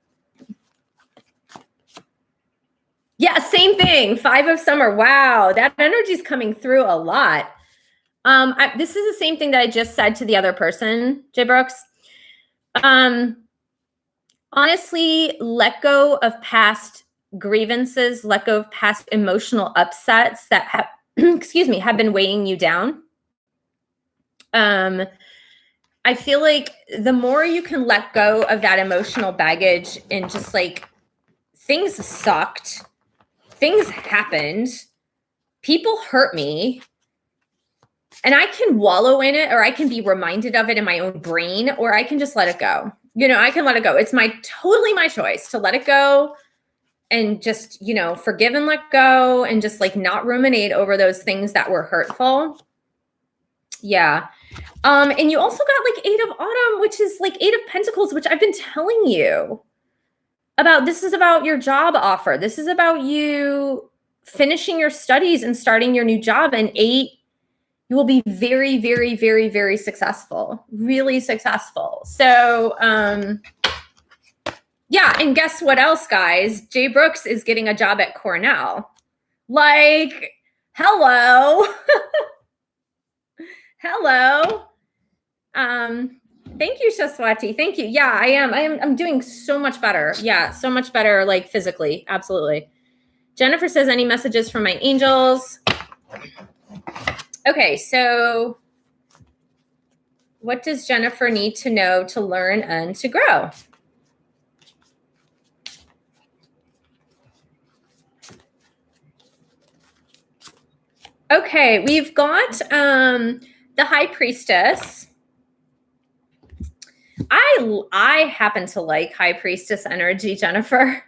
Speaker 1: Yeah, same thing. 5 of summer. Wow, that energy is coming through a lot. This is the same thing that I just said to the other person, J. Brooks. Honestly, let go of past grievances, let go of past emotional upsets that have, excuse me, have been weighing you down. I feel like the more you can let go of that emotional baggage and just like, things sucked, things happened, people hurt me, and I can wallow in it, or I can be reminded of it in my own brain, or I can just let it go. You know, I can let it go. It's totally my choice to let it go and just, you know, forgive and let go and just like not ruminate over those things that were hurtful. Yeah. And you also got like 8 of Autumn, which is like 8 of Pentacles, which I've been telling you about. This is about your job offer. This is about you finishing your studies and starting your new job. And 8, you will be very, very, very, very successful, really successful. So, yeah. And guess what else, guys? J. Brooks is getting a job at Cornell. Like, hello. Hello. Thank you, Shaswati. Thank you. Yeah, I'm doing so much better. Yeah, so much better, like physically. Absolutely. Jennifer says, any messages from my angels? Okay, so what does Jennifer need to know to learn and to grow? Okay, we've got the High Priestess. I happen to like High Priestess energy, Jennifer.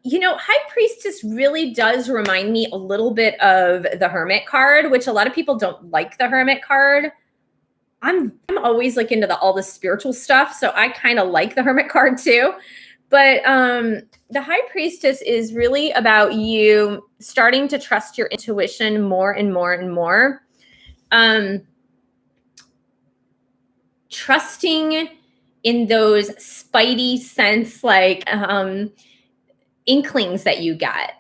Speaker 1: You know, High Priestess really does remind me a little bit of the Hermit card, which a lot of people don't like the Hermit card. I'm always like into all the spiritual stuff, so I kind of like the Hermit card too. But the High Priestess is really about you starting to trust your intuition more and more and more. Trusting in those spidey sense, like inklings that you get,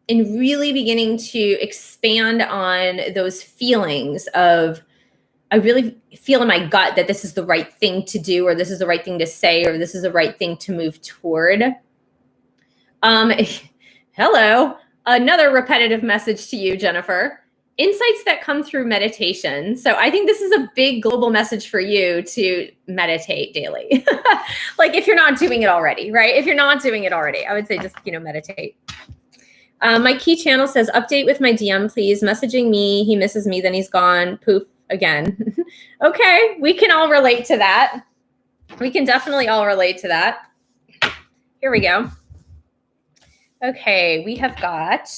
Speaker 1: and really beginning to expand on those feelings of, I really feel in my gut that this is the right thing to do, or this is the right thing to say, or this is the right thing to move toward. Hello, another repetitive message to you, Jennifer. Insights that come through meditation. So I think this is a big global message for you to meditate daily. Like if you're not doing it already, right? If you're not doing it already, I would say just, meditate. My key channel says, update with my DM, please. Messaging me. He misses me, then he's gone. Poof, again. Okay, we can all relate to that. We can definitely all relate to that. Here we go. Okay, we have got...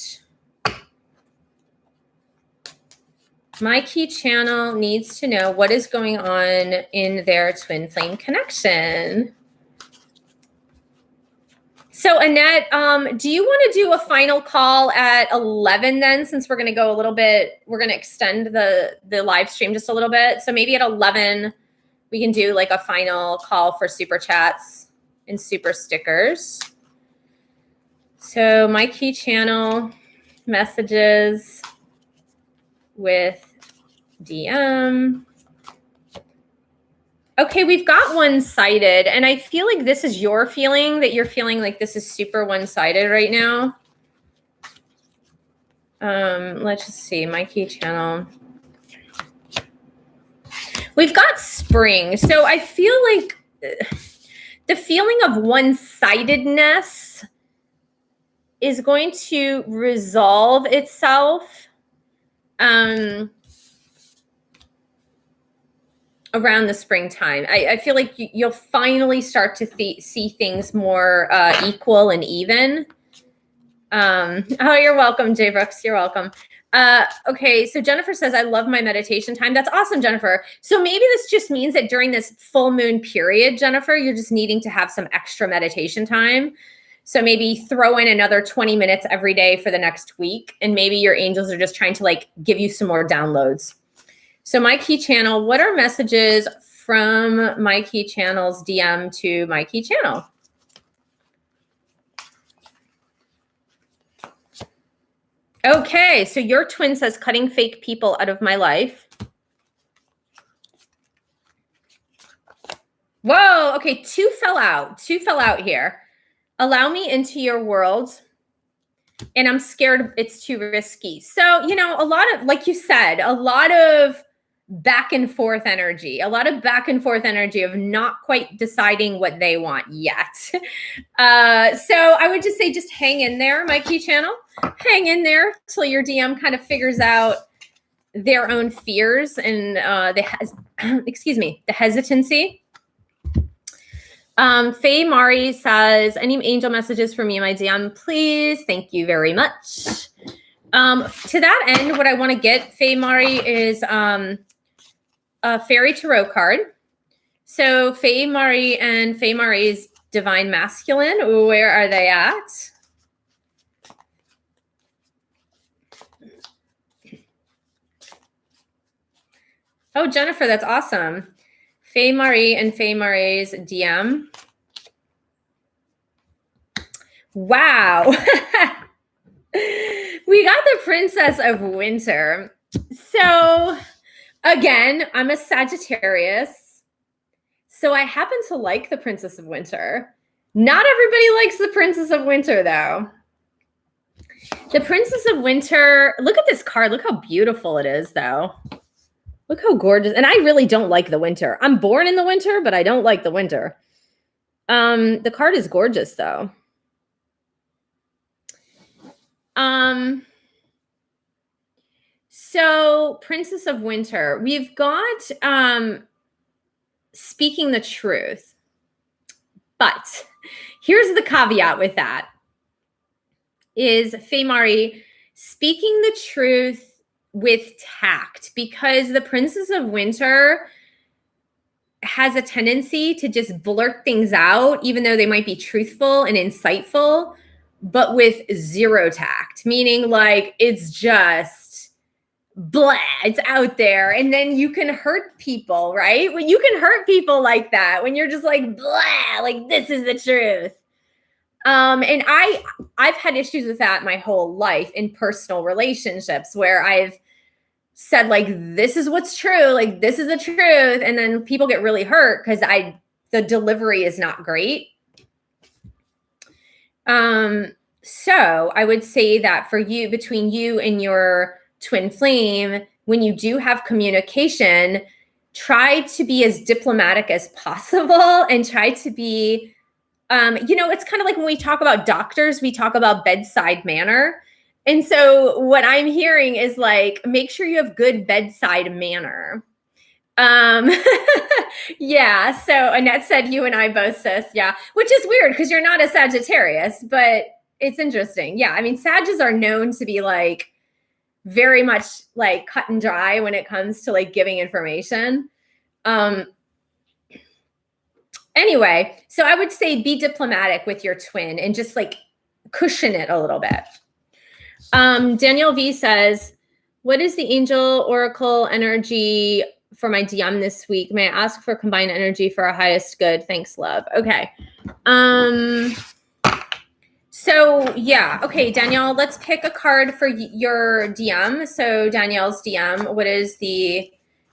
Speaker 1: My key channel needs to know what is going on in their twin flame connection. So Annette, do you want to do a final call at 11 then, since we're going to go a little bit, we're going to extend the live stream just a little bit. So maybe at 11, we can do like a final call for super chats and super stickers. So my key channel messages with DM. Okay, we've got one-sided, and I feel like this is your feeling, that you're feeling like this is super one-sided right now. Let's just see, my key channel. We've got spring, so I feel like the feeling of one-sidedness is going to resolve itself around the springtime. I feel like you'll finally start to see things more equal and even. Oh, you're welcome, Jay Brooks. You're welcome. Okay, so Jennifer says, I love my meditation time. That's awesome, Jennifer. So maybe this just means that during this full moon period, Jennifer, you're just needing to have some extra meditation time. So maybe throw in another 20 minutes every day for the next week. And maybe your angels are just trying to like give you some more downloads. So my key channel, what are messages from my key channel's DM to my key channel? Okay, so your twin says, cutting fake people out of my life. Whoa, okay, two fell out here. Allow me into your world, and I'm scared it's too risky. So, a lot of, like you said, a lot of back and forth energy of not quite deciding what they want yet. So I would just say, just hang in there, my key channel. Hang in there till your DM kind of figures out their own fears and the hesitancy. Faye Mari says, any angel messages for me in my DM, please? Thank you very much. To that end, what I want to get, Faye Mari, is a fairy tarot card. So Faye Mari and Faye Mari's divine masculine, where are they at? Oh, Jennifer, that's awesome. Faye Mari and Faye Mari's DM. Wow. We got the Princess of Winter. So again, I'm a Sagittarius. So I happen to like the Princess of Winter. Not everybody likes the Princess of Winter, though. The Princess of Winter, look at this card. Look how beautiful it is, though. Look how gorgeous. And I really don't like the winter. I'm born in the winter, but I don't like the winter. The card is gorgeous, though. So Princess of Winter, we've got speaking the truth. But here's the caveat with that. Is Faye Mari speaking the truth with tact, because the Princess of Winter has a tendency to just blurt things out, even though they might be truthful and insightful, but with zero tact, meaning like it's just blah, it's out there. And then you can hurt people, right? When you can hurt people like that, when you're just like blah, like this is the truth. And I've had issues with that my whole life in personal relationships where I've said like, this is what's true, like this is the truth. And then people get really hurt because the delivery is not great. So I would say that for you, between you and your twin flame, when you do have communication, try to be as diplomatic as possible and try to be, it's kind of like when we talk about doctors, we talk about bedside manner. And so what I'm hearing is like, make sure you have good bedside manner. Yeah. So Annette said you and I both, sis. Yeah. Which is weird because you're not a Sagittarius, but it's interesting. Yeah. I mean, Sagittarius are known to be like very much like cut and dry when it comes to like giving information. Anyway, so I would say be diplomatic with your twin and just like cushion it a little bit. Danielle V says, what is the angel oracle energy for my DM this week? May I ask for combined energy for our highest good? Thanks, love. Okay. So yeah. Okay, Danielle, let's pick a card for your DM. So Danielle's DM, what is the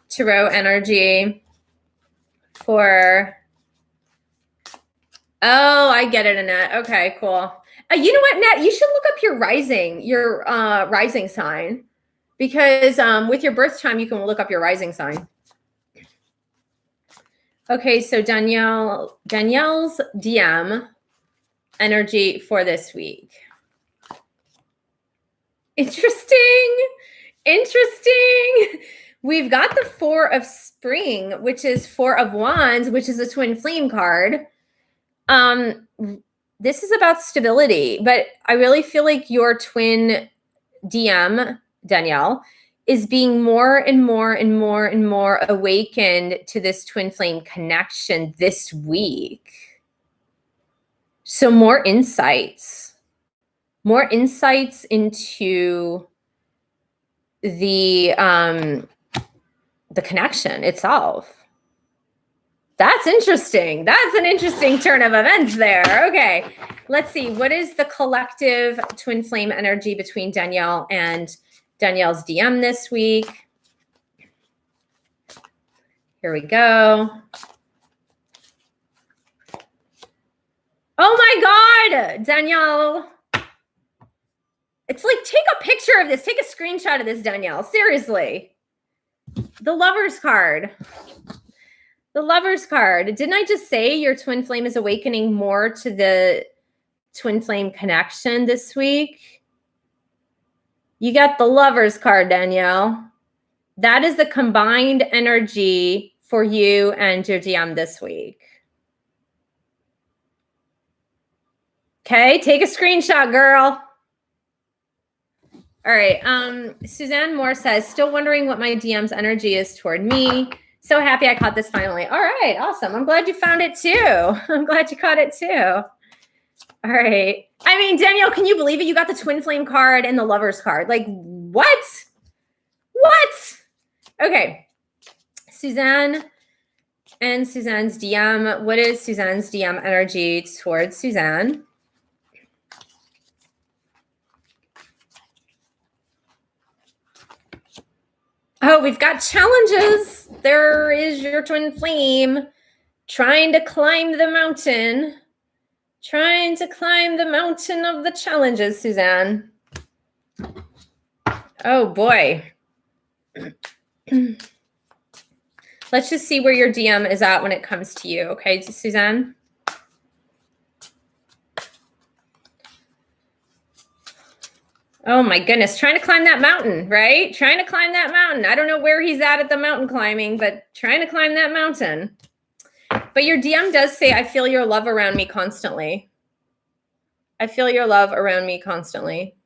Speaker 1: tarot energy for... Oh, I get it, Annette. Okay, cool. You know what, Annette? You should look up your rising sign, because with your birth time, you can look up your rising sign. Okay, so Danielle's DM energy for this week. Interesting. We've got the 4 of Spring, which is 4 of Wands, which is a twin flame card. This is about stability, but I really feel like your twin DM, Danielle, is being more and more and more and more awakened to this twin flame connection this week. So more insights into the connection itself. That's interesting. That's an interesting turn of events there. Okay, let's see. What is the collective twin flame energy between Danielle and Danielle's DM this week? Here we go. Oh my God, Danielle. It's like, take a picture of this. Take a screenshot of this, Danielle. Seriously. The Lover's card. The Lover's card. Didn't I just say your twin flame is awakening more to the twin flame connection this week? You got the Lover's card, Danielle. That is the combined energy for you and your DM this week. Okay, take a screenshot, girl. All right. Suzanne Moore says, still wondering what my DM's energy is toward me. So happy I caught this finally. All right. Awesome. I'm glad you found it too. I'm glad you caught it too. All right. I mean, Danielle, can you believe it? You got the twin flame card and the Lover's card. Like, what? What? Okay. Suzanne and Suzanne's DM. What is Suzanne's DM energy towards Suzanne? Oh, we've got challenges. There is your twin flame trying to climb the mountain. Trying to climb the mountain of the challenges, Suzanne. Oh, boy. Let's just see where your DM is at when it comes to you. Okay, Suzanne? Oh my goodness, trying to climb that mountain, right? Trying to climb that mountain. I don't know where he's at the mountain climbing, but trying to climb that mountain. But your DM does say, I feel your love around me constantly. I feel your love around me constantly.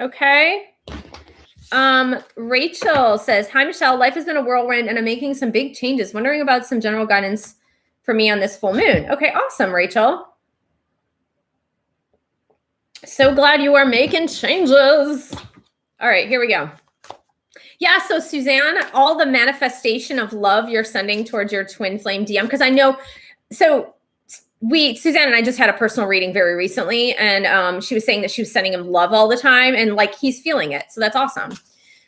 Speaker 1: Okay. Rachel says, hi, Michelle. Life has been a whirlwind and I'm making some big changes. Wondering about some general guidance for me on this full moon. Okay, awesome, Rachel. So glad you are making changes. All right, here we go. Yeah, so Suzanne, all the manifestation of love you're sending towards your twin flame DM, because I know, so Suzanne and I just had a personal reading very recently, and she was saying that she was sending him love all the time, and like he's feeling it. So that's awesome.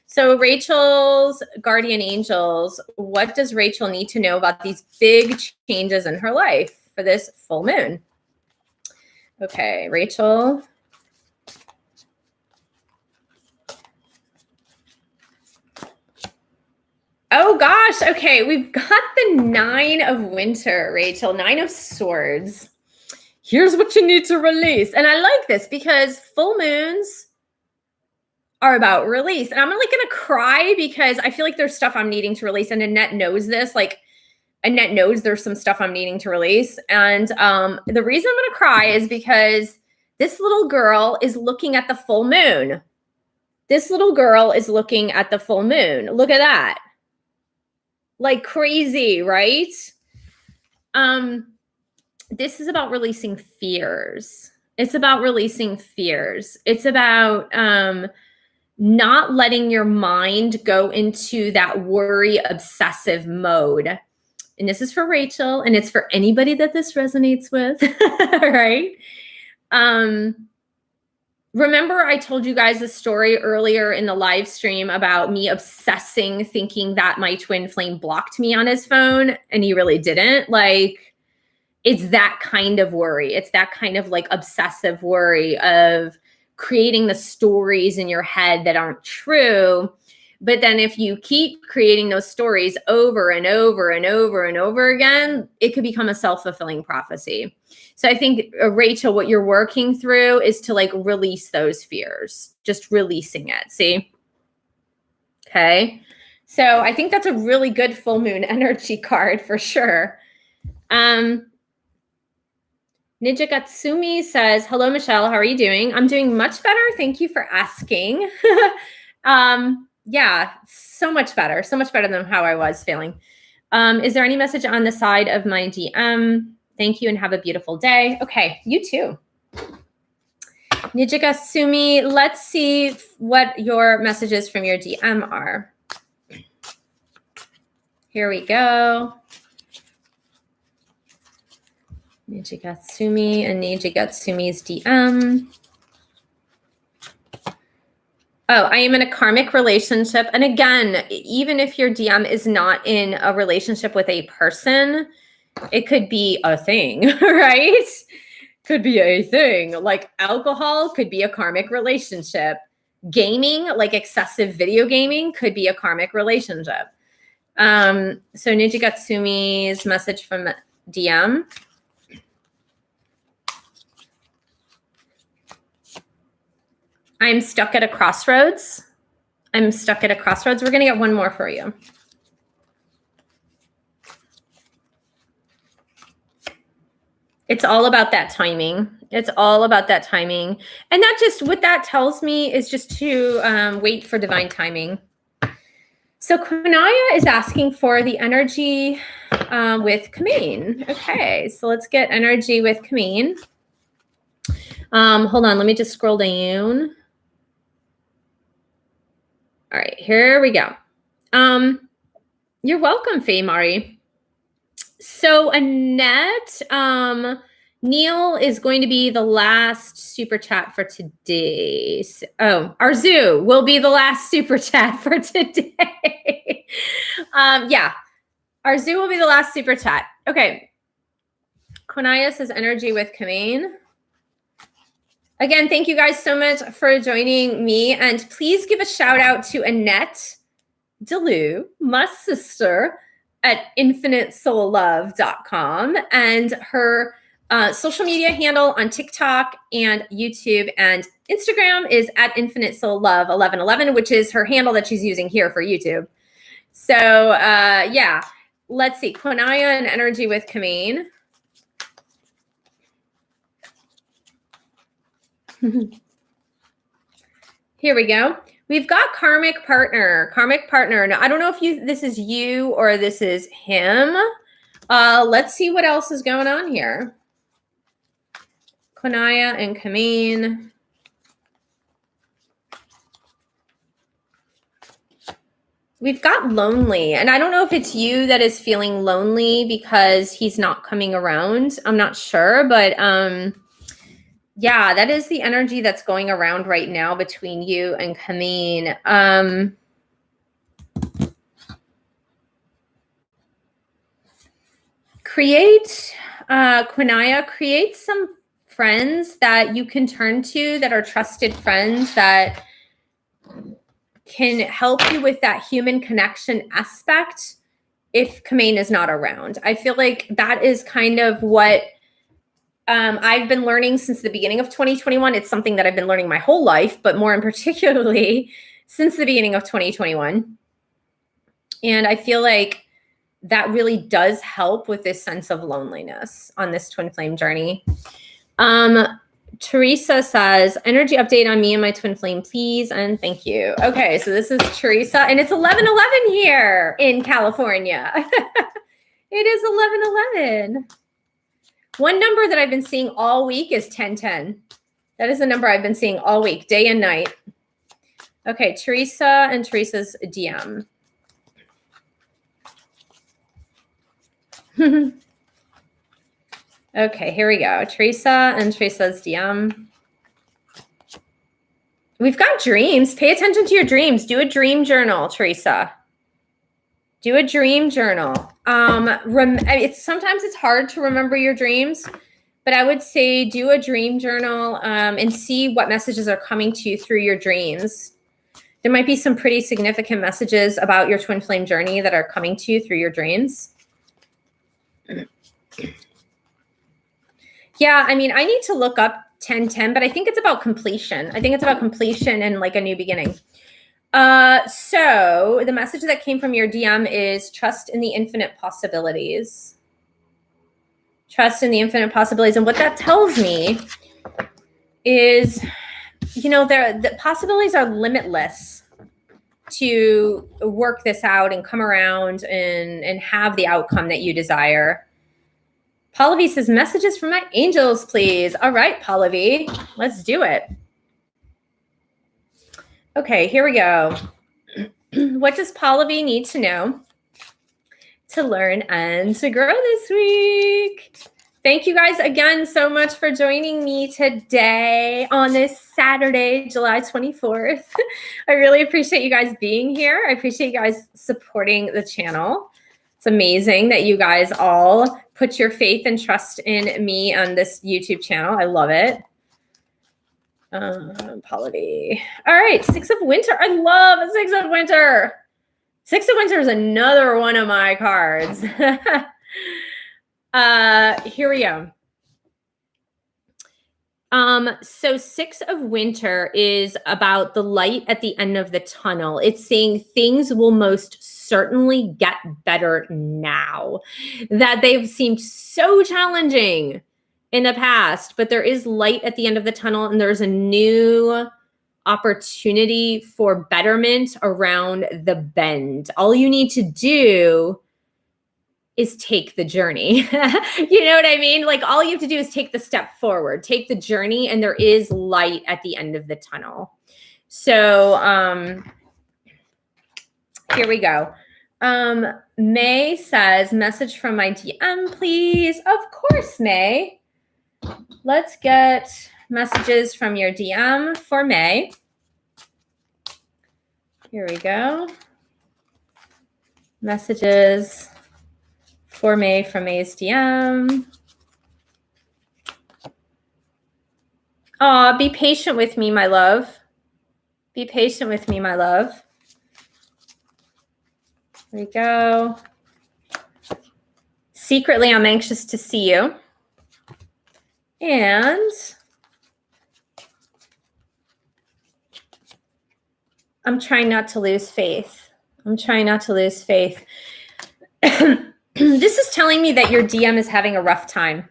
Speaker 1: So Rachel's guardian angels, what does Rachel need to know about these big changes in her life for this full moon? Okay, Rachel. Oh gosh, okay, we've got the 9 of winter, Rachel, 9 of swords. Here's what you need to release. And I like this because full moons are about release. And I'm like gonna cry because I feel like there's stuff I'm needing to release. And Annette knows this. Like Annette knows there's some stuff I'm needing to release. And the reason I'm gonna cry is because this little girl is looking at the full moon. This little girl is looking at the full moon. Look at that. Like crazy, right? This is about releasing fears. It's about releasing fears. It's about not letting your mind go into that worry obsessive mode. And this is for Rachel, and it's for anybody that this resonates with, right? Remember I told you guys a story earlier in the live stream about me obsessing, thinking that my twin flame blocked me on his phone, and he really didn't. Like, it's that kind of worry. It's that kind of like obsessive worry of creating the stories in your head that aren't true. But then if you keep creating those stories over and over and over and over again, it could become a self-fulfilling prophecy. So I think, Rachel, what you're working through is to like release those fears, just releasing it. See? Okay. So I think that's a really good full moon energy card for sure. Ninja Katsumi says, hello, Michelle. How are you doing? I'm doing much better. Thank you for asking. Yeah, so much better than how I was feeling. Is there any message on the side of my DM? Thank you and have a beautiful day. Okay, you too. Ninja Katsumi, let's see what your messages from your DM are. Here we go. Ninja Katsumi and Ninja Katsumi's DM. Oh, I am in a karmic relationship. And again, even if your DM is not in a relationship with a person, it could be a thing, right? Could be a thing. Like alcohol could be a karmic relationship. Gaming, like excessive video gaming, could be a karmic relationship. So Ninja Katsumi's message from DM. I'm stuck at a crossroads. I'm stuck at a crossroads. We're going to get one more for you. It's all about that timing. It's all about that timing. And that just, what that tells me is just to wait for divine timing. So Quinnia is asking for the energy with Kameen. Okay, so let's get energy with Kameen. Hold on, let me just scroll down. All right, here we go. You're welcome, Faye Mari. So Annette, Neil is going to be the last super chat for today. Oh, Arzu will be the last super chat for today. Yeah, Arzu will be the last super chat. Okay. Quinnia says energy with Kameen. Again, thank you guys so much for joining me. And please give a shout out to Annette Deleu, my sister, at infinitesoullove.com, and her social media handle on TikTok and YouTube and Instagram is at infinitesoullove1111, which is her handle that she's using here for YouTube. So yeah, let's see. Quinnia and energy with Kameen. Here we go. We've got karmic partner. Karmic partner. Now, I don't know if this is you or this is him. Let's see what else is going on here. Quinnia and Kameen. We've got lonely. And I don't know if it's you that is feeling lonely because he's not coming around. I'm not sure. But yeah, that is the energy that's going around right now between you and Kameen. Quinnia, create some friends that you can turn to that are trusted friends that can help you with that human connection aspect if Kameen is not around. I feel like that is kind of what I've been learning since the beginning of 2021. It's something that I've been learning my whole life, but more in particularly since the beginning of 2021. And I feel like that really does help with this sense of loneliness on this twin flame journey. Teresa says, energy update on me and my twin flame, please. And thank you. Okay, so this is Teresa, and it's 11:11 here in California. It is 11:11. One number that I've been seeing all week is 1010. That is the number I've been seeing all week, day and night. Okay, Teresa and Teresa's DM. Okay, here we go. Teresa and Teresa's DM. We've got dreams. Pay attention to your dreams. Do a dream journal, Teresa. Do a dream journal. Sometimes it's hard to remember your dreams, but I would say do a dream journal and see what messages are coming to you through your dreams. There might be some pretty significant messages about your twin flame journey that are coming to you through your dreams. Yeah, I mean, I need to look up 1010, but I think it's about completion. I think it's about completion and like a new beginning. So the message that came from your DM is trust in the infinite possibilities. Trust in the infinite possibilities. And what that tells me is, you know, the possibilities are limitless to work this out and come around and have the outcome that you desire. Paula V says, messages from my angels, please. All right, Paula V, let's do it. Okay, here we go. What does Paula V need to know to learn and to grow this week? Thank you guys again so much for joining me today on this Saturday, July 24th. I really appreciate you guys being here. I appreciate you guys supporting the channel. It's amazing that you guys all put your faith and trust in me on this YouTube channel. I love it. Paula V. All right, Six of Winter. I love a Six of Winter. Six of Winter is another one of my cards. Here we go. So Six of Winter is about the light at the end of the tunnel. It's saying things will most certainly get better now, that they've seemed so challenging in the past, but there is light at the end of the tunnel and there's a new opportunity for betterment around the bend. All you need to do is take the journey. You know what I mean? Like all you have to do is take the step forward, take the journey, and there is light at the end of the tunnel. So here we go. May says, message from my DM, please. Of course, May. Let's get messages from your DM for May. Here we go. Messages for May from May's DM. Aw, be patient with me, my love. Be patient with me, my love. Here we go. Secretly, I'm anxious to see you. And I'm trying not to lose faith. I'm trying not to lose faith. This is telling me that your DM is having a rough time.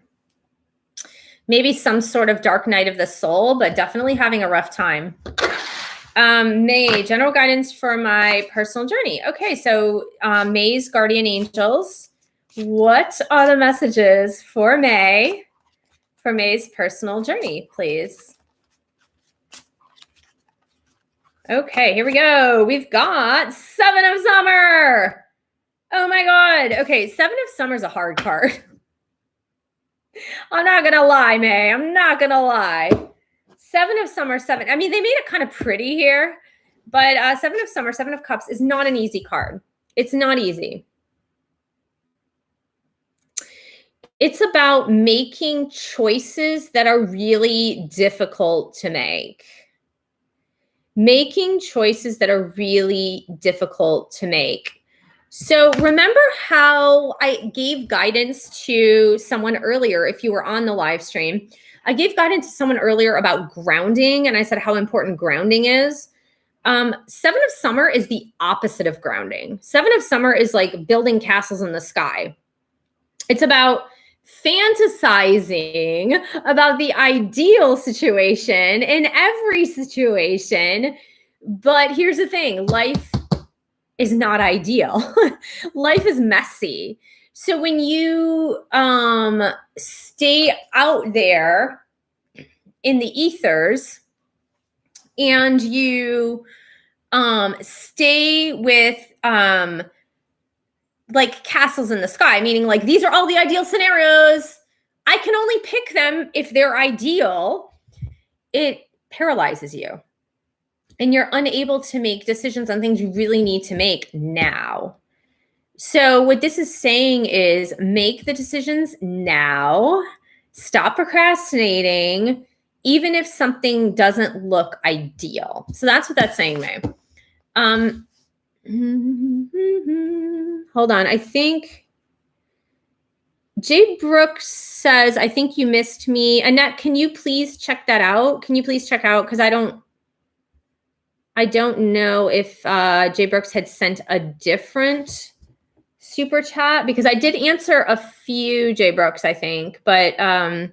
Speaker 1: Maybe some sort of dark night of the soul, but definitely having a rough time. May, general guidance for my personal journey. Okay, so May's guardian angels. What are the messages for May, for May's personal journey, please? Okay, here we go. We've got Seven of Summer. Oh my God. Okay, Seven of Summer is a hard card. I'm not going to lie, May. I'm not going to lie. Seven of Summer, seven. I mean, they made it kind of pretty here, but Seven of Summer, Seven of Cups is not an easy card. It's not easy. It's about making choices that are really difficult to make. Making choices that are really difficult to make. So remember how I gave guidance to someone earlier, if you were on the live stream, I gave guidance to someone earlier about grounding, and I said how important grounding is. Seven of Summer is the opposite of grounding. Seven of Summer is like building castles in the sky. It's about fantasizing about the ideal situation in every situation. But here's the thing, life is not ideal. Life is messy. So when you stay out there in the ethers and you stay with like castles in the sky, meaning like these are all the ideal scenarios, I can only pick them if they're ideal, it paralyzes you. And you're unable to make decisions on things you really need to make now. So what this is saying is make the decisions now, stop procrastinating, even if something doesn't look ideal. So that's what that's saying, May. Hold on. I think Jay Brooks says, I think you missed me. Annette, can you please check that out? Can you please check out? Because I don't know if Jay Brooks had sent a different super chat, because I did answer a few Jay Brooks, I think, but I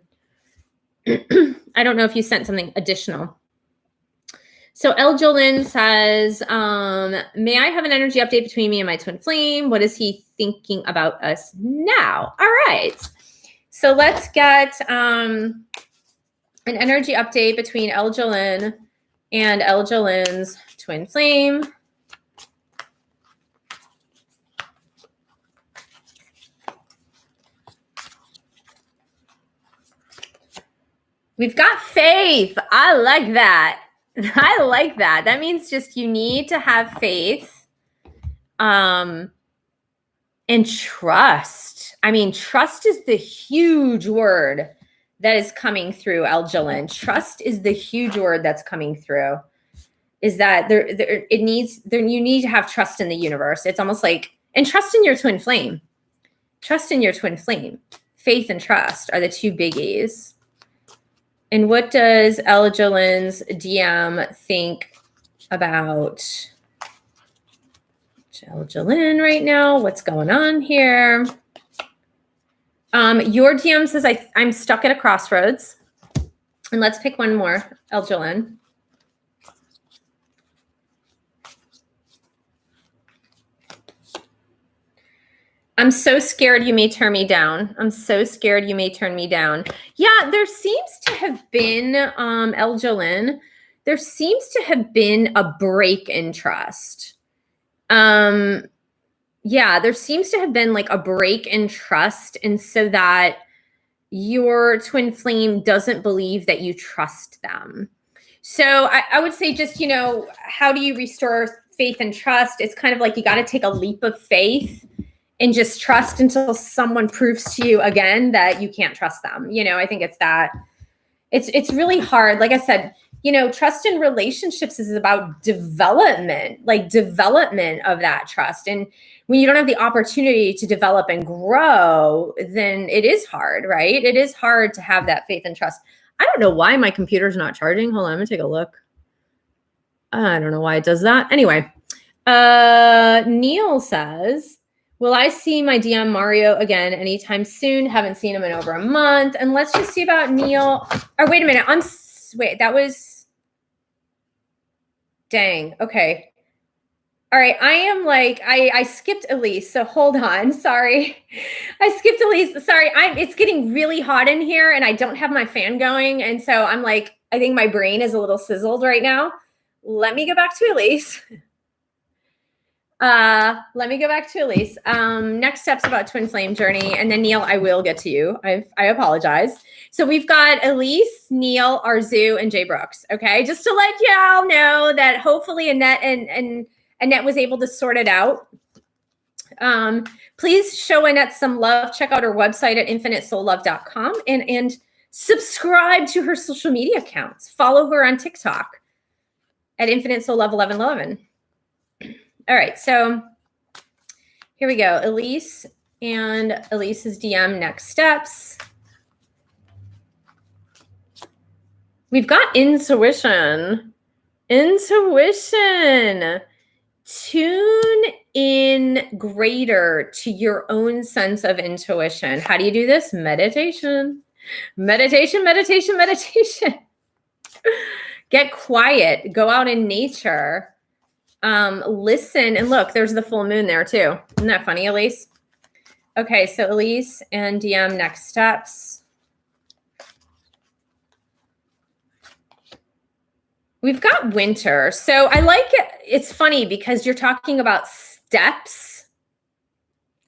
Speaker 1: don't know if you sent something additional. So El Jolin says, may I have an energy update between me and my twin flame? What is he thinking about us now? All right. So let's get an energy update between El Jolin and El Jolin's twin flame. We've got faith. I like that. I like that. That means just you need to have faith and trust. I mean, trust is the huge word that is coming through, Eljalyn. Trust is the huge word that's coming through. Is that you need to have trust in the universe. It's almost like, and trust in your twin flame. Trust in your twin flame. Faith and trust are the two biggies. And what does Eljalyn's DM think about Eljalyn right now? What's going on here? Your DM says I'm stuck at a crossroads. And let's pick one more, Eljalyn. I'm so scared you may turn me down. I'm so scared you may turn me down. Yeah, there seems to have been, Eljalyn, there seems to have been a break in trust. Yeah, there seems to have been like a break in trust. And so that your twin flame doesn't believe that you trust them. So I would say just, how do you restore faith and trust? It's kind of like you got to take a leap of faith and just trust until someone proves to you again that you can't trust them. I think it's that. It's really hard. Like I said, trust in relationships is about development of that trust. And when you don't have the opportunity to develop and grow, then it is hard, right? It is hard to have that faith and trust. I don't know why my computer's not charging. Hold on, I'm gonna take a look. I don't know why it does that. Anyway, Neil says, will I see my DM Mario again anytime soon? Haven't seen him in over a month. And let's just see about Neil. Or wait a minute. That was Dang. Okay. All right. I am like, I skipped Elise. So hold on. Sorry. I skipped Elise. Sorry. It's getting really hot in here and I don't have my fan going. And so I'm like, I think my brain is a little sizzled right now. Let me go back to Elise. Next steps about twin flame journey. And then Neil, I will get to you. I apologize. So we've got Elise, Neil, Arzu, and Jay Brooks. Okay. Just to let y'all know that hopefully Annette and Annette was able to sort it out. Please show Annette some love. Check out her website at infinitesoullove.com and subscribe to her social media accounts. Follow her on TikTok at infinitesoulllove1111. All right, so here we go. Elise and Elise's DM next steps. We've got intuition. Intuition. Tune in greater to your own sense of intuition. How do you do this? Meditation. Meditation, meditation, meditation. Get quiet. Go out in nature. Listen. And look, there's the full moon there too. Isn't that funny, Elise? Okay, so Elise and DM next steps. We've got winter. So I like it. It's funny because you're talking about steps.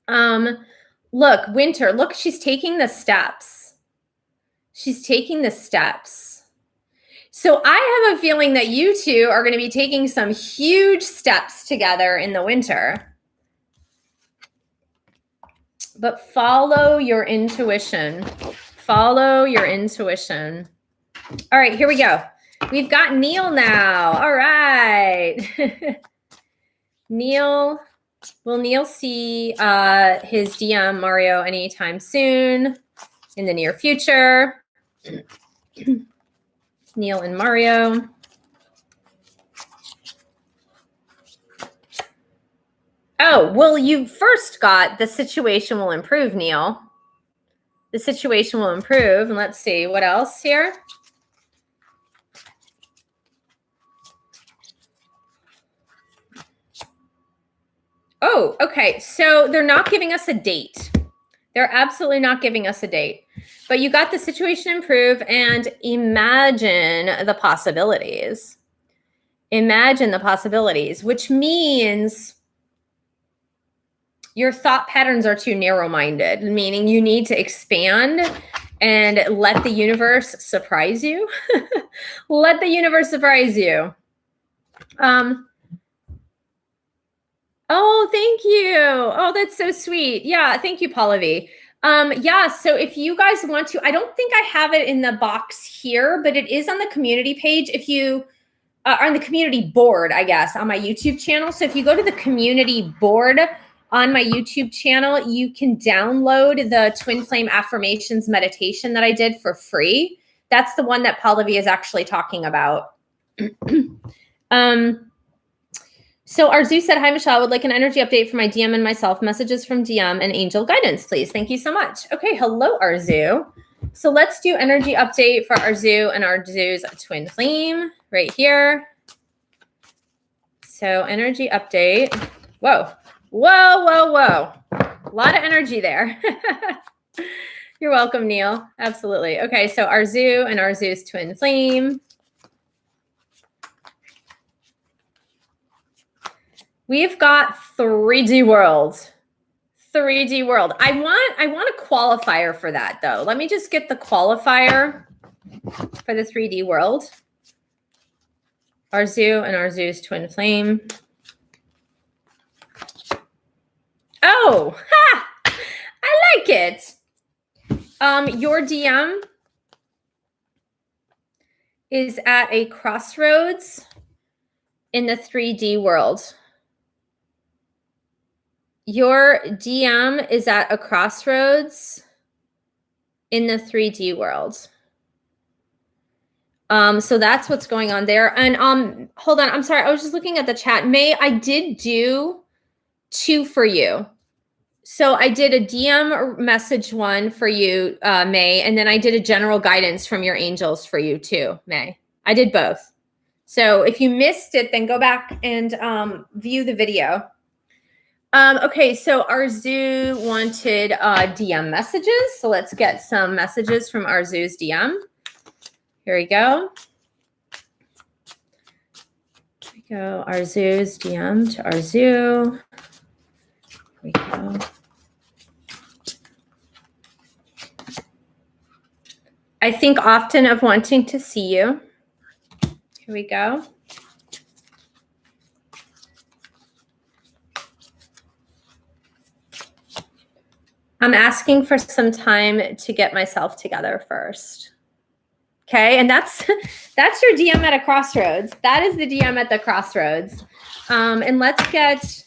Speaker 1: Look, winter. Look, she's taking the steps. She's taking the steps. So I have a feeling that you two are going to be taking some huge steps together in the winter. But follow your intuition. Follow your intuition. All right, here we go. We've got Neil now. All right. Neil, will Neil see his DM Mario anytime soon in the near future? Neil and Mario. Oh, well, you first got the situation will improve, Neil. The situation will improve. And let's see what else here. Oh, okay. So they're not giving us a date. They're absolutely not giving us a date. But you got the situation improve and imagine the possibilities. Imagine the possibilities, which means your thought patterns are too narrow-minded, meaning you need to expand and let the universe surprise you. Let the universe surprise you. Oh, thank you. Oh, that's so sweet. Yeah, thank you, Paula V. Yeah, so if you guys want to, I don't think I have it in the box here, but it is on the community page. If you are on the community board, I guess, on my YouTube channel. So if you go to the community board on my YouTube channel, you can download the Twin Flame Affirmations meditation that I did for free. That's the one that Paula V is actually talking about. So Arzu said, hi, Michelle. I would like an energy update for my DM and myself. Messages from DM and angel guidance, please. Thank you so much. Okay. Hello, Arzu. So let's do energy update for Arzu and Arzu's twin flame right here. So energy update. Whoa, whoa, whoa, whoa. A lot of energy there. You're welcome, Neil. Absolutely. Okay. So Arzu and Arzu's twin flame. We've got 3D world. 3D world. I want a qualifier for that though. Let me just get the qualifier for the 3D world. Arzu and Arzu's twin flame. Oh, ha! I like it. Your DM is at a crossroads in the 3D world. Your DM is at a crossroads in the 3D world. So that's what's going on there. And hold on, I'm sorry. I was just looking at the chat. May, I did do 2 for you. So I did a DM message one for you, May, and then I did a general guidance from your angels for you too, May. I did both. So if you missed it, then go back and view the video. Okay, so Arzu wanted DM messages. So let's get some messages from Arzu's DM. Here we go. Here we go. Arzu's DM to Arzu. Here we go. I think often of wanting to see you. Here we go. I'm asking for some time to get myself together first. Okay, and that's your DM at a crossroads. That is the DM at the crossroads. And let's get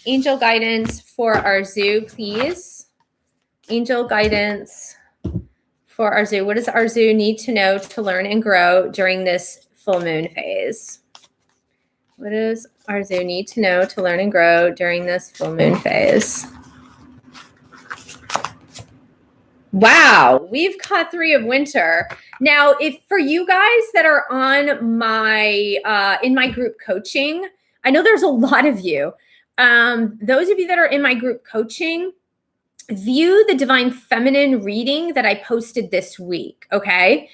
Speaker 1: angel guidance for Arzu, please. Angel guidance for Arzu. What does Arzu need to know to learn and grow during this full moon phase? What does Arzu need to know to learn and grow during this full moon phase? Wow, we've got 3 of winter. Now, if for you guys that are on my in my group coaching, I know there's a lot of you. Those of you that are in my group coaching, view the Divine Feminine reading that I posted this week, okay?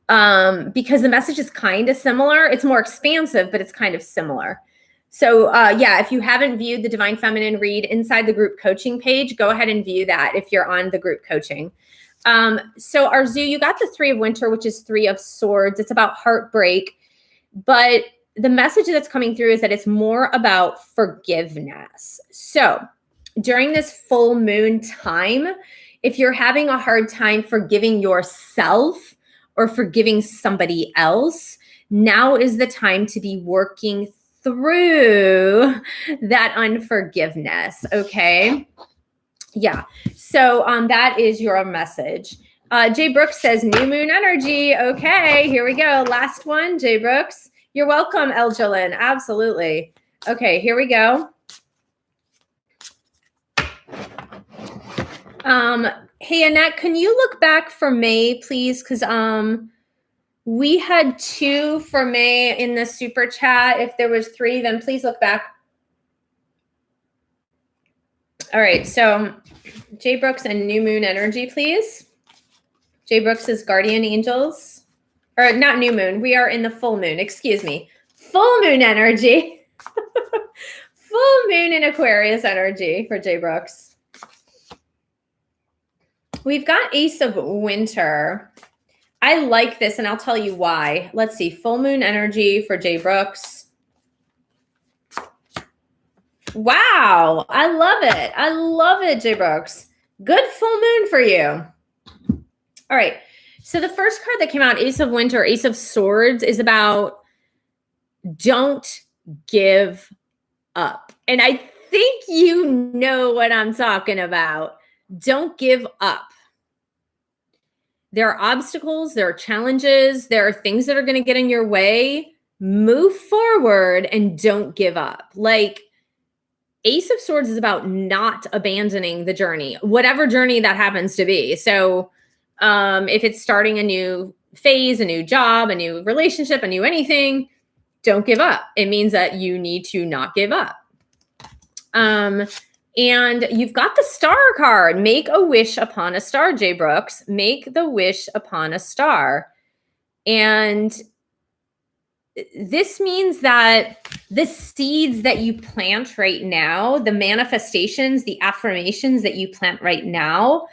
Speaker 1: Because the message is kind of similar. It's more expansive, but it's kind of similar. So yeah, if you haven't viewed the Divine Feminine read inside the group coaching page, go ahead and view that if you're on the group coaching. So Arzu, you got the 3 of winter, which is 3 of swords. It's about heartbreak, but the message that's coming through is that it's more about forgiveness. So during this full moon time, if you're having a hard time forgiving yourself or forgiving somebody else, now is the time to be working through that unforgiveness, okay? Yeah, so that is your message. Jay Brooks says, new moon energy. Okay, here we go. Last one, Jay Brooks. You're welcome, El Jalen. Absolutely. Okay, here we go. Hey, Annette, can you look back for May, please? Because we had 2 for May in the super chat. If there was 3, then please look back. All right, so Jay Brooks and new moon energy, please. Jay Brooks is guardian angels. Or not new moon. We are in the full moon. Excuse me. Full moon energy. Full moon in Aquarius energy for Jay Brooks. We've got Ace of Winter. I like this, and I'll tell you why. Let's see. Full moon energy for Jay Brooks. Wow. I love it. I love it, Jay Brooks. Good full moon for you. All right. So the first card that came out, Ace of Winter, Ace of Swords, is about don't give up. And I think you know what I'm talking about. Don't give up. There are obstacles, there are challenges, there are things that are going to get in your way. Move forward and don't give up. Like, Ace of Swords is about not abandoning the journey, whatever journey that happens to be. So if it's starting a new phase, a new job, a new relationship, a new anything, don't give up. It means that you need to not give up. And you've got the Star card. Make a wish upon a star, Jay Brooks. Make the wish upon a star. And this means that the seeds that you plant right now, the manifestations, the affirmations that you plant right now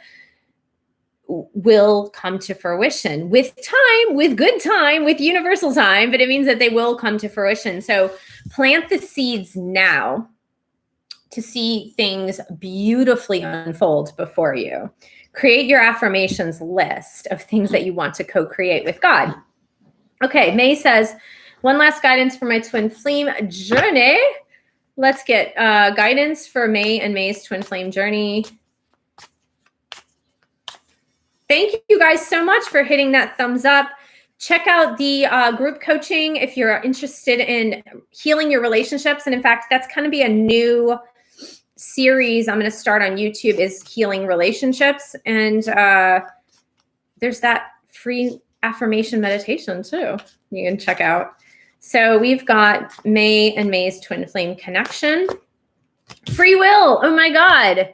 Speaker 1: will come to fruition with time, with good time, with universal time, but it means that they will come to fruition. So plant the seeds now to see things beautifully unfold before you. Create your affirmations list of things that you want to co-create with God. Okay, May says, one last guidance for my twin flame journey. Let's get guidance for May and May's twin flame journey. Thank you guys so much for hitting that thumbs up. Check out the group coaching if you're interested in healing your relationships. And in fact, that's going to be a new series I'm going to start on YouTube, is healing relationships. And there's that free affirmation meditation too you can check out. So we've got May and May's twin flame connection. Free will. Oh my God.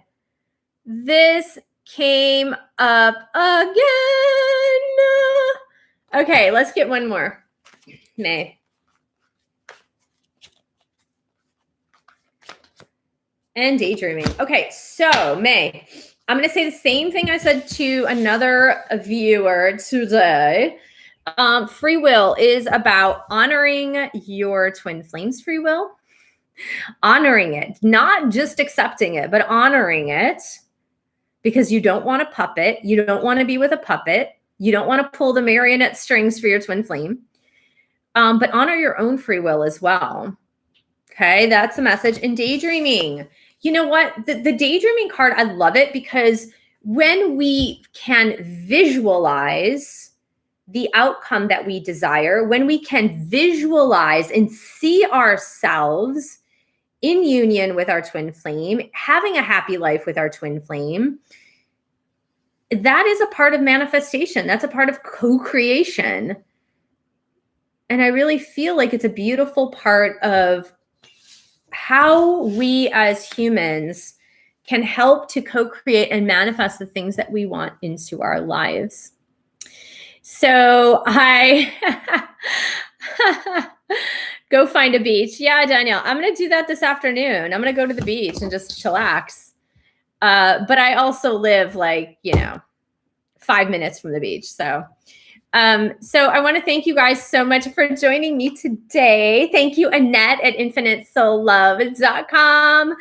Speaker 1: This came up again. Okay, let's get one more. May. And daydreaming. Okay, so May, I'm going to say the same thing I said to another viewer today. Free will is about honoring your twin flames free will, honoring it, not just accepting it, but honoring it, because you don't want a puppet. You don't want to be with a puppet. You don't want to pull the marionette strings for your twin flame, but honor your own free will as well. Okay, that's the message. And daydreaming. You know what? The daydreaming card, I love it because when we can visualize the outcome that we desire, when we can visualize and see ourselves in union with our twin flame, having a happy life with our twin flame, that is a part of manifestation. That's a part of co-creation. And I really feel like it's a beautiful part of how we as humans can help to co-create and manifest the things that we want into our lives. So I go find a beach. Yeah, Danielle, I'm going to do that this afternoon. I'm going to go to the beach and just chillax. But I also live 5 minutes from the beach. So I want to thank you guys so much for joining me today. Thank you, Annette at infinitesoullove.com.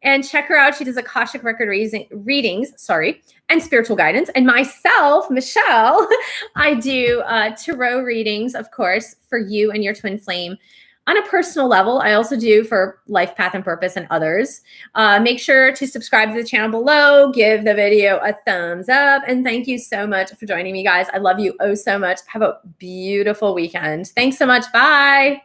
Speaker 1: And check her out. She does Akashic record readings, and spiritual guidance. And myself, Michelle, I do tarot readings, of course, for you and your twin flame on a personal level. I also do for life, path, and purpose and others. Make sure to subscribe to the channel below. Give the video a thumbs up. And thank you so much for joining me, guys. I love you oh so much. Have a beautiful weekend. Thanks so much. Bye.